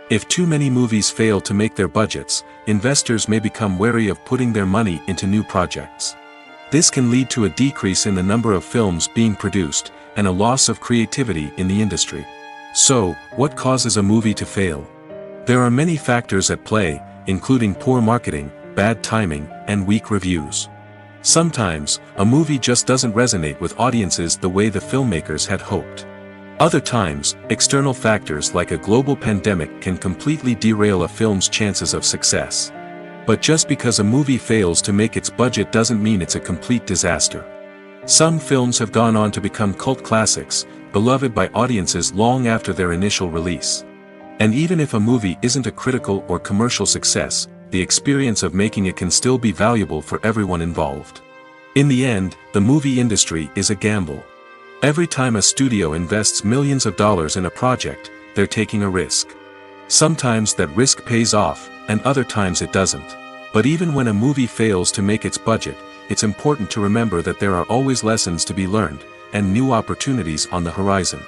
If too many movies fail to make their budgets, investors may become wary of putting their money into new projects. This can lead to a decrease in the number of films being produced, and a loss of creativity in the industry. So, what causes a movie to fail? There are many factors at play, including poor marketing, bad timing, and weak reviews. Sometimes, a movie just doesn't resonate with audiences the way the filmmakers had hoped. Other times, external factors like a global pandemic can completely derail a film's chances of success. But just because a movie fails to make its budget doesn't mean it's a complete disaster. Some films have gone on to become cult classics, beloved by audiences long after their initial release. And even if a movie isn't a critical or commercial success, the experience of making it can still be valuable for everyone involved. In the end, the movie industry is a gamble. Every time a studio invests millions of dollars in a project, they're taking a risk. Sometimes that risk pays off, and other times it doesn't. But even when a movie fails to make its budget, it's important to remember that there are always lessons to be learned, and new opportunities on the horizon.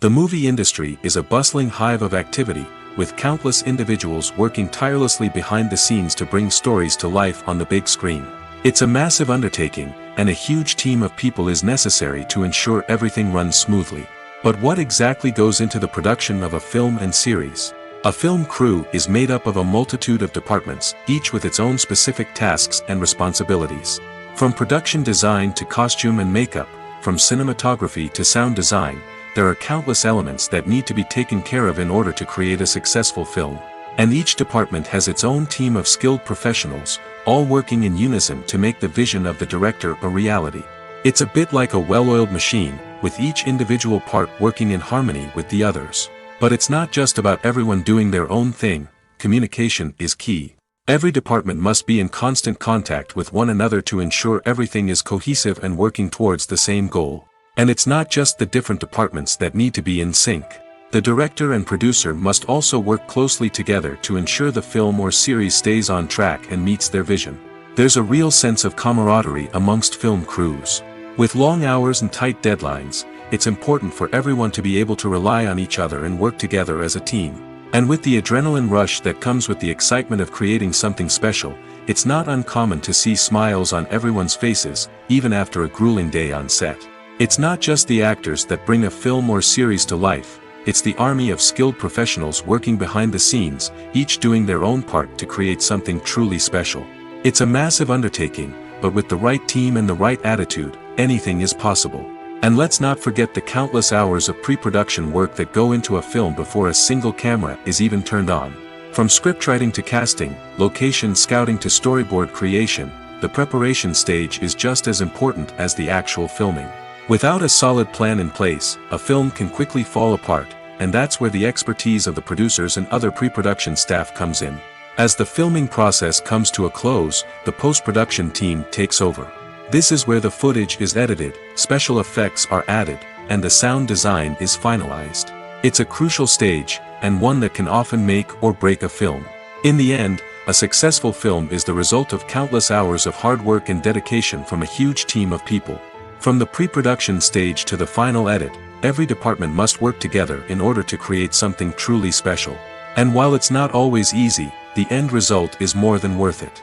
The movie industry is a bustling hive of activity, with countless individuals working tirelessly behind the scenes to bring stories to life on the big screen. It's a massive undertaking, and a huge team of people is necessary to ensure everything runs smoothly. But what exactly goes into the production of a film and series? A film crew is made up of a multitude of departments, each with its own specific tasks and responsibilities. From production design to costume and makeup, from cinematography to sound design, there are countless elements that need to be taken care of in order to create a successful film. And each department has its own team of skilled professionals, all working in unison to make the vision of the director a reality. It's a bit like a well-oiled machine, with each individual part working in harmony with the others. But it's not just about everyone doing their own thing. Communication is key. Every department must be in constant contact with one another to ensure everything is cohesive and working towards the same goal. And it's not just the different departments that need to be in sync. The director and producer must also work closely together to ensure the film or series stays on track and meets their vision. There's a real sense of camaraderie amongst film crews. With long hours and tight deadlines, it's important for everyone to be able to rely on each other and work together as a team. And with the adrenaline rush that comes with the excitement of creating something special, it's not uncommon to see smiles on everyone's faces, even after a grueling day on set. It's not just the actors that bring a film or series to life, it's the army of skilled professionals working behind the scenes, each doing their own part to create something truly special. It's a massive undertaking, but with the right team and the right attitude, anything is possible. And let's not forget the countless hours of pre-production work that go into a film before a single camera is even turned on. From scriptwriting to casting, location scouting to storyboard creation, the preparation stage is just as important as the actual filming. Without a solid plan in place, a film can quickly fall apart, and that's where the expertise of the producers and other pre-production staff comes in. As the filming process comes to a close, the post-production team takes over. This is where the footage is edited, special effects are added, and the sound design is finalized. It's a crucial stage, and one that can often make or break a film. In the end, a successful film is the result of countless hours of hard work and dedication from a huge team of people. From the pre-production stage to the final edit, every department must work together in order to create something truly special. And while it's not always easy, the end result is more than worth it.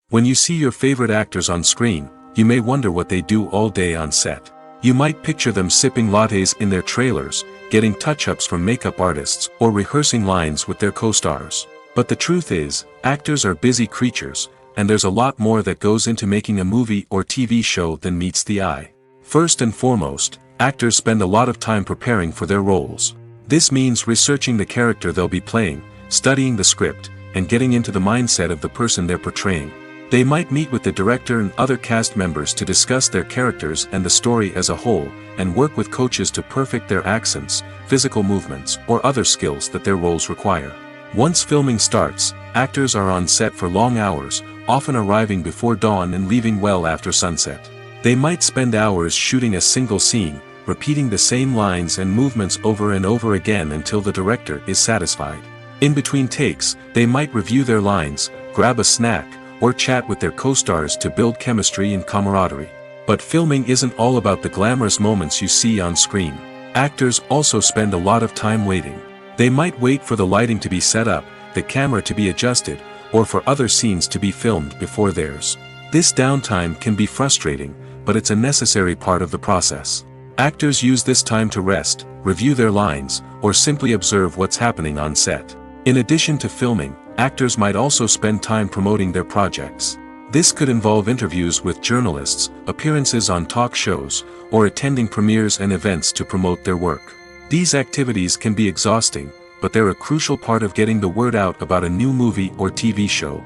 When you see your favorite actors on screen, you may wonder what they do all day on set. You might picture them sipping lattes in their trailers, getting touch-ups from makeup artists, or rehearsing lines with their co-stars. But the truth is, actors are busy creatures, and there's a lot more that goes into making a movie or TV show than meets the eye. First and foremost, actors spend a lot of time preparing for their roles. This means researching the character they'll be playing, studying the script, and getting into the mindset of the person they're portraying. They might meet with the director and other cast members to discuss their characters and the story as a whole, and work with coaches to perfect their accents, physical movements, or other skills that their roles require. Once filming starts, actors are on set for long hours, often arriving before dawn and leaving well after sunset. They might spend hours shooting a single scene, repeating the same lines and movements over and over again until the director is satisfied. In between takes, they might review their lines, grab a snack, or chat with their co-stars to build chemistry and camaraderie. But filming isn't all about the glamorous moments you see on screen. Actors also spend a lot of time waiting. They might wait for the lighting to be set up, the camera to be adjusted, or for other scenes to be filmed before theirs. This downtime can be frustrating, but it's a necessary part of the process. Actors use this time to rest, review their lines, or simply observe what's happening on set. In addition to filming, actors might also spend time promoting their projects. This could involve interviews with journalists, appearances on talk shows, or attending premieres and events to promote their work. These activities can be exhausting, but they're a crucial part of getting the word out about a new movie or TV show.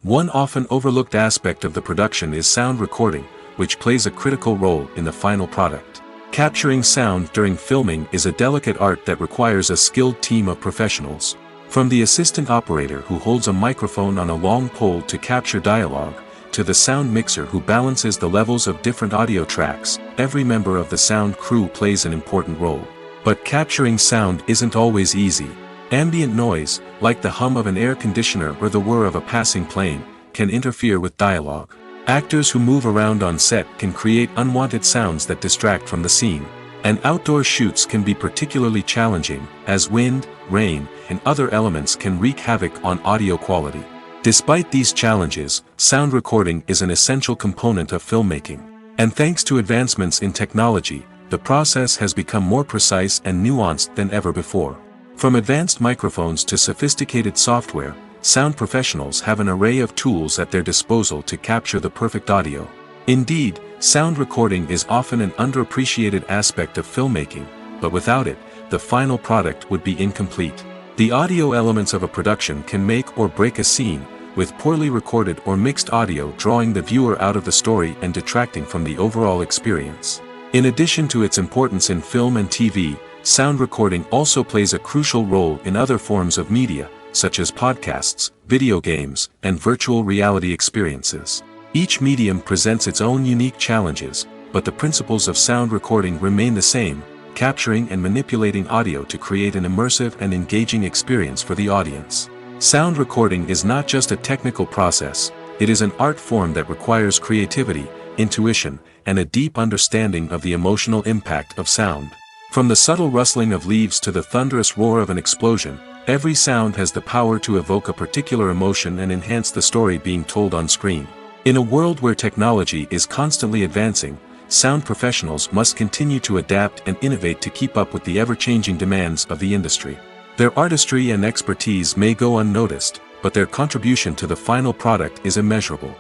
One often overlooked aspect of the production is sound recording, which plays a critical role in the final product. Capturing sound during filming is a delicate art that requires a skilled team of professionals. From the assistant operator who holds a microphone on a long pole to capture dialogue, to the sound mixer who balances the levels of different audio tracks, every member of the sound crew plays an important role. But capturing sound isn't always easy. Ambient noise, like the hum of an air conditioner or the whir of a passing plane, can interfere with dialogue. Actors who move around on set can create unwanted sounds that distract from the scene. And outdoor shoots can be particularly challenging, as wind, rain, and other elements can wreak havoc on audio quality. Despite these challenges, sound recording is an essential component of filmmaking. And thanks to advancements in technology, the process has become more precise and nuanced than ever before. From advanced microphones to sophisticated software, sound professionals have an array of tools at their disposal to capture the perfect audio. Indeed, sound recording is often an underappreciated aspect of filmmaking, but without it, the final product would be incomplete. The audio elements of a production can make or break a scene, with poorly recorded or mixed audio drawing the viewer out of the story and detracting from the overall experience. In addition to its importance in film and TV, sound recording also plays a crucial role in other forms of media, such as podcasts, video games, and virtual reality experiences. Each medium presents its own unique challenges, but the principles of sound recording remain the same, capturing and manipulating audio to create an immersive and engaging experience for the audience. Sound recording is not just a technical process, it is an art form that requires creativity, intuition, and a deep understanding of the emotional impact of sound. From the subtle rustling of leaves to the thunderous roar of an explosion, every sound has the power to evoke a particular emotion and enhance the story being told on screen. In a world where technology is constantly advancing, sound professionals must continue to adapt and innovate to keep up with the ever-changing demands of the industry. Their artistry and expertise may go unnoticed, but their contribution to the final product is immeasurable.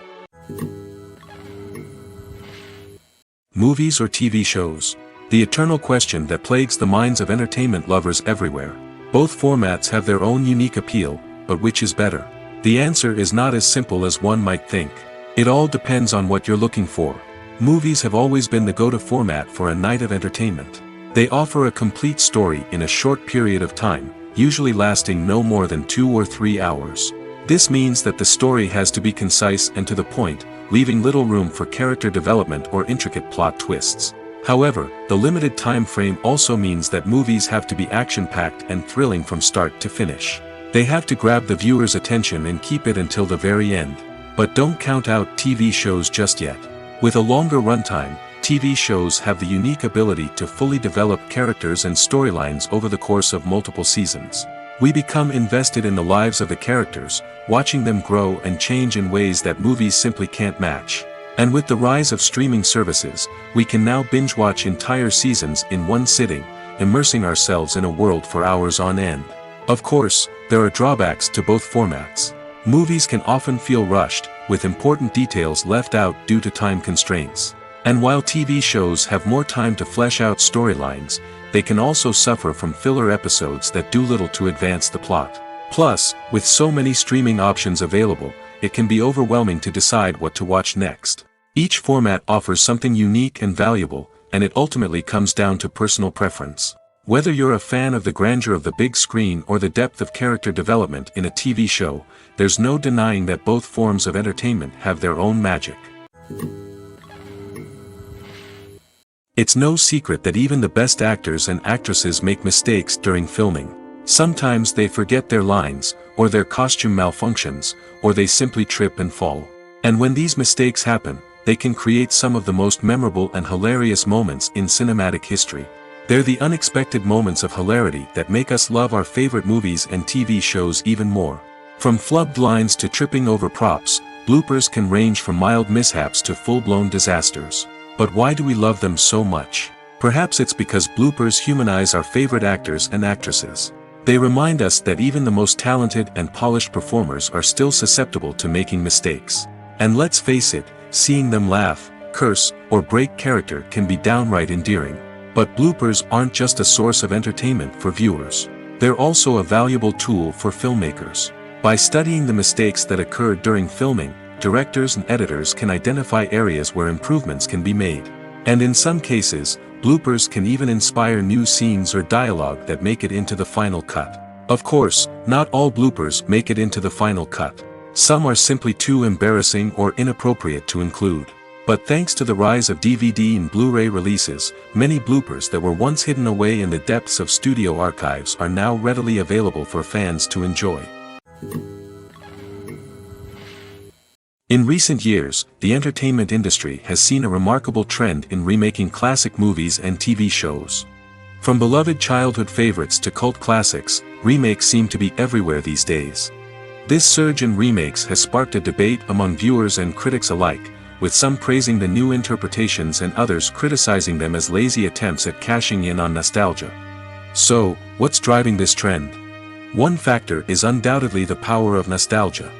Movies or TV shows? The eternal question that plagues the minds of entertainment lovers everywhere. Both formats have their own unique appeal, but which is better? The answer is not as simple as one might think. It all depends on what you're looking for. Movies have always been the go-to format for a night of entertainment. They offer a complete story in a short period of time, usually lasting no more than 2 or 3 hours. This means that the story has to be concise and to the point, leaving little room for character development or intricate plot twists. However, the limited time frame also means that movies have to be action-packed and thrilling from start to finish. They have to grab the viewer's attention and keep it until the very end. But don't count out TV shows just yet. With a longer runtime, TV shows have the unique ability to fully develop characters and storylines over the course of multiple seasons. We become invested in the lives of the characters, watching them grow and change in ways that movies simply can't match. And with the rise of streaming services, we can now binge-watch entire seasons in one sitting, immersing ourselves in a world for hours on end. Of course, there are drawbacks to both formats. Movies can often feel rushed, with important details left out due to time constraints. And while TV shows have more time to flesh out storylines, they can also suffer from filler episodes that do little to advance the plot. Plus, with so many streaming options available, it can be overwhelming to decide what to watch next. Each format offers something unique and valuable, and it ultimately comes down to personal preference. Whether you're a fan of the grandeur of the big screen or the depth of character development in a TV show, there's no denying that both forms of entertainment have their own magic. It's no secret that even the best actors and actresses make mistakes during filming. Sometimes they forget their lines, or their costume malfunctions, or they simply trip and fall. And when these mistakes happen, they can create some of the most memorable and hilarious moments in cinematic history. They're the unexpected moments of hilarity that make us love our favorite movies and TV shows even more. From flubbed lines to tripping over props, bloopers can range from mild mishaps to full-blown disasters. But why do we love them so much? Perhaps it's because bloopers humanize our favorite actors and actresses. They remind us that even the most talented and polished performers are still susceptible to making mistakes. And let's face it, seeing them laugh, curse, or break character can be downright endearing. But bloopers aren't just a source of entertainment for viewers. They're also a valuable tool for filmmakers. By studying the mistakes that occurred during filming, directors and editors can identify areas where improvements can be made. And in some cases, bloopers can even inspire new scenes or dialogue that make it into the final cut. Of course, not all bloopers make it into the final cut. Some are simply too embarrassing or inappropriate to include. But thanks to the rise of DVD and Blu-ray releases, many bloopers that were once hidden away in the depths of studio archives are now readily available for fans to enjoy. In recent years, the entertainment industry has seen a remarkable trend in remaking classic movies and TV shows. From beloved childhood favorites to cult classics, remakes seem to be everywhere these days. This surge in remakes has sparked a debate among viewers and critics alike, with some praising the new interpretations and others criticizing them as lazy attempts at cashing in on nostalgia. So, what's driving this trend? One factor is undoubtedly the power of nostalgia.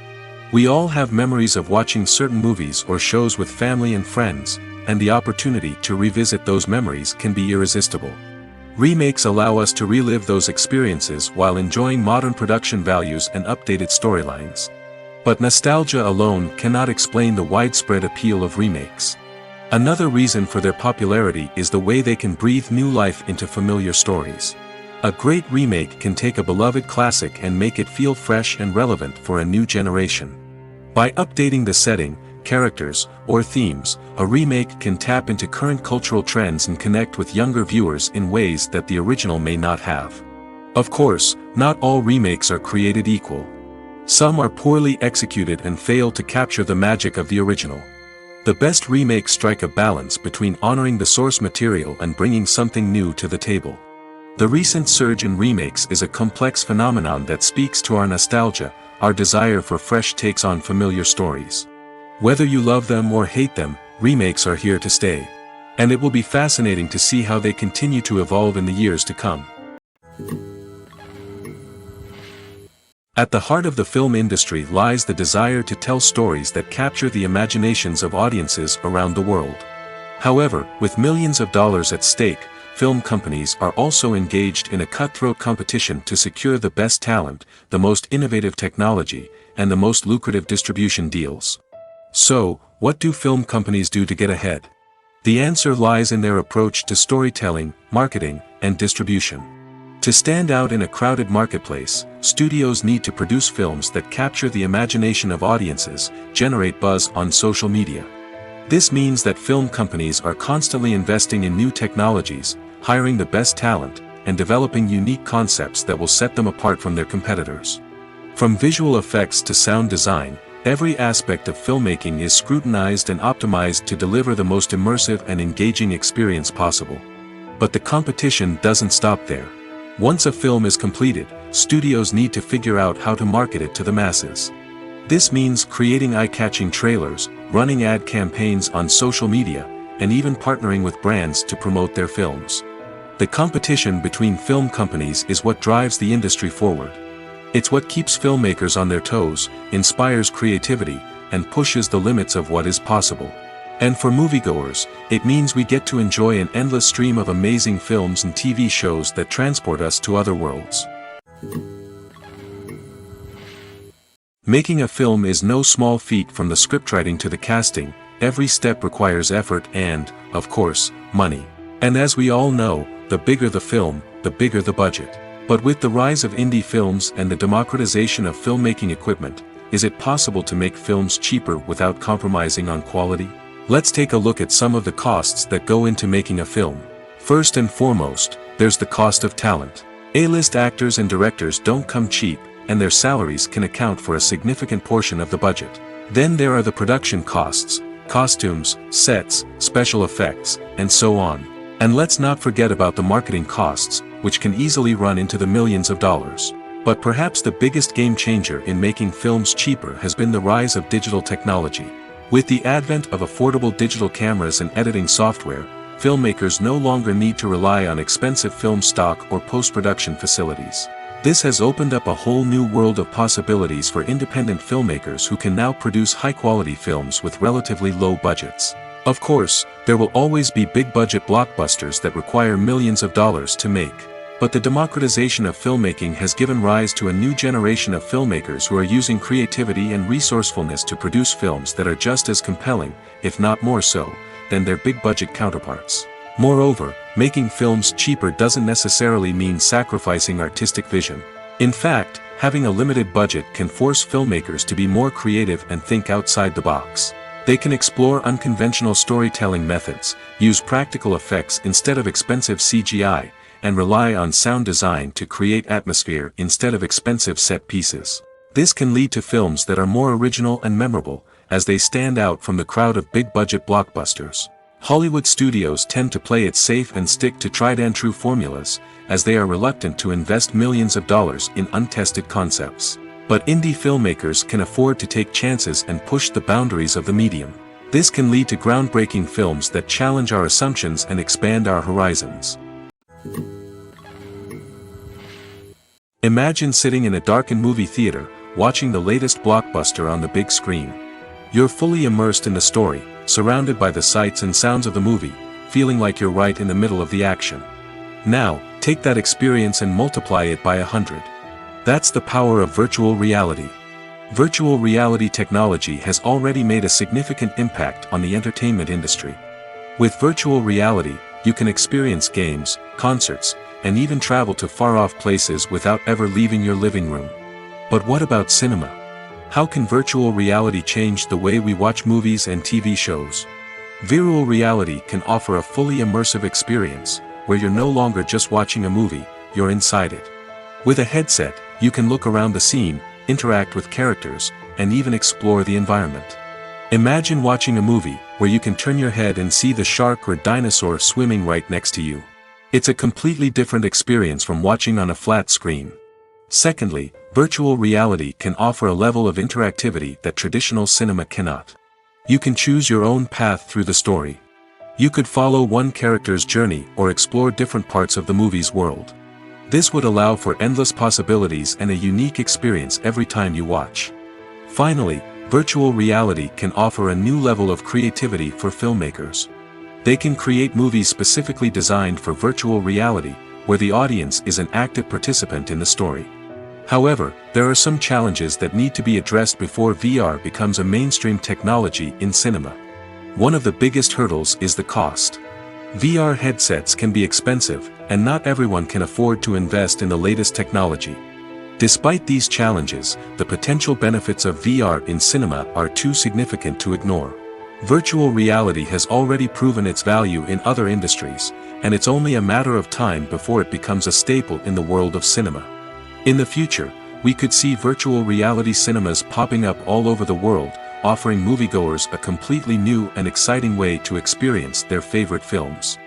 We all have memories of watching certain movies or shows with family and friends, and the opportunity to revisit those memories can be irresistible. Remakes allow us to relive those experiences while enjoying modern production values and updated storylines. But nostalgia alone cannot explain the widespread appeal of remakes. Another reason for their popularity is the way they can breathe new life into familiar stories. A great remake can take a beloved classic and make it feel fresh and relevant for a new generation. By updating the setting, characters, or themes, a remake can tap into current cultural trends and connect with younger viewers in ways that the original may not have. Of course, not all remakes are created equal. Some are poorly executed and fail to capture the magic of the original. The best remakes strike a balance between honoring the source material and bringing something new to the table. The recent surge in remakes is a complex phenomenon that speaks to our nostalgia, our desire for fresh takes on familiar stories. Whether you love them or hate them, remakes are here to stay. And it will be fascinating to see how they continue to evolve in the years to come. At the heart of the film industry lies the desire to tell stories that capture the imaginations of audiences around the world. However, with millions of dollars at stake, film companies are also engaged in a cutthroat competition to secure the best talent, the most innovative technology, and the most lucrative distribution deals. So, what do film companies do to get ahead? The answer lies in their approach to storytelling, marketing, and distribution. To stand out in a crowded marketplace, studios need to produce films that capture the imagination of audiences, generate buzz on social media. This means that film companies are constantly investing in new technologies, hiring the best talent, and developing unique concepts that will set them apart from their competitors. From visual effects to sound design, every aspect of filmmaking is scrutinized and optimized to deliver the most immersive and engaging experience possible. But the competition doesn't stop there. Once a film is completed, studios need to figure out how to market it to the masses. This means creating eye-catching trailers, running ad campaigns on social media, and even partnering with brands to promote their films. The competition between film companies is what drives the industry forward. It's what keeps filmmakers on their toes, inspires creativity, and pushes the limits of what is possible. And for moviegoers, it means we get to enjoy an endless stream of amazing films and TV shows that transport us to other worlds. Making a film is no small feat. From the scriptwriting to the casting, every step requires effort and, of course, money. And as we all know, the bigger the film, the bigger the budget. But with the rise of indie films and the democratization of filmmaking equipment, is it possible to make films cheaper without compromising on quality? Let's take a look at some of the costs that go into making a film. First and foremost, there's the cost of talent. A-list actors and directors don't come cheap, and their salaries can account for a significant portion of the budget. Then there are the production costs, costumes, sets, special effects, and so on. And let's not forget about the marketing costs, which can easily run into the millions of dollars. But perhaps the biggest game changer in making films cheaper has been the rise of digital technology. With the advent of affordable digital cameras and editing software, filmmakers no longer need to rely on expensive film stock or post-production facilities. This has opened up a whole new world of possibilities for independent filmmakers who can now produce high-quality films with relatively low budgets. Of course, there will always be big-budget blockbusters that require millions of dollars to make. But the democratization of filmmaking has given rise to a new generation of filmmakers who are using creativity and resourcefulness to produce films that are just as compelling, if not more so, than their big-budget counterparts. Moreover, making films cheaper doesn't necessarily mean sacrificing artistic vision. In fact, having a limited budget can force filmmakers to be more creative and think outside the box. They can explore unconventional storytelling methods, use practical effects instead of expensive CGI, and rely on sound design to create atmosphere instead of expensive set pieces. This can lead to films that are more original and memorable, as they stand out from the crowd of big-budget blockbusters. Hollywood studios tend to play it safe and stick to tried-and-true formulas, as they are reluctant to invest millions of dollars in untested concepts. But indie filmmakers can afford to take chances and push the boundaries of the medium. This can lead to groundbreaking films that challenge our assumptions and expand our horizons. Imagine sitting in a darkened movie theater, watching the latest blockbuster on the big screen. You're fully immersed in the story, surrounded by the sights and sounds of the movie, feeling like you're right in the middle of the action. Now, take that experience and multiply it by 100. That's the power of virtual reality. Virtual reality technology has already made a significant impact on the entertainment industry. With virtual reality, you can experience games, concerts, and even travel to far-off places without ever leaving your living room. But what about cinema? How can virtual reality change the way we watch movies and TV shows? Virtual reality can offer a fully immersive experience, where you're no longer just watching a movie, you're inside it. With a headset, you can look around the scene, interact with characters, and even explore the environment. Imagine watching a movie, where you can turn your head and see the shark or dinosaur swimming right next to you. It's a completely different experience from watching on a flat screen. Secondly, virtual reality can offer a level of interactivity that traditional cinema cannot. You can choose your own path through the story. You could follow one character's journey or explore different parts of the movie's world. This would allow for endless possibilities and a unique experience every time you watch. Finally, virtual reality can offer a new level of creativity for filmmakers. They can create movies specifically designed for virtual reality, where the audience is an active participant in the story. However, there are some challenges that need to be addressed before VR becomes a mainstream technology in cinema. One of the biggest hurdles is the cost. VR headsets can be expensive, and not everyone can afford to invest in the latest technology. Despite these challenges, the potential benefits of VR in cinema are too significant to ignore. Virtual reality has already proven its value in other industries, and it's only a matter of time before it becomes a staple in the world of cinema. In the future, we could see virtual reality cinemas popping up all over the world, offering moviegoers a completely new and exciting way to experience their favorite films.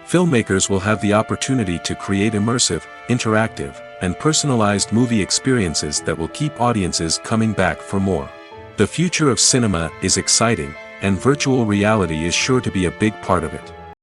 Filmmakers will have the opportunity to create immersive, interactive, and personalized movie experiences that will keep audiences coming back for more. The future of cinema is exciting, and virtual reality is sure to be a big part of it.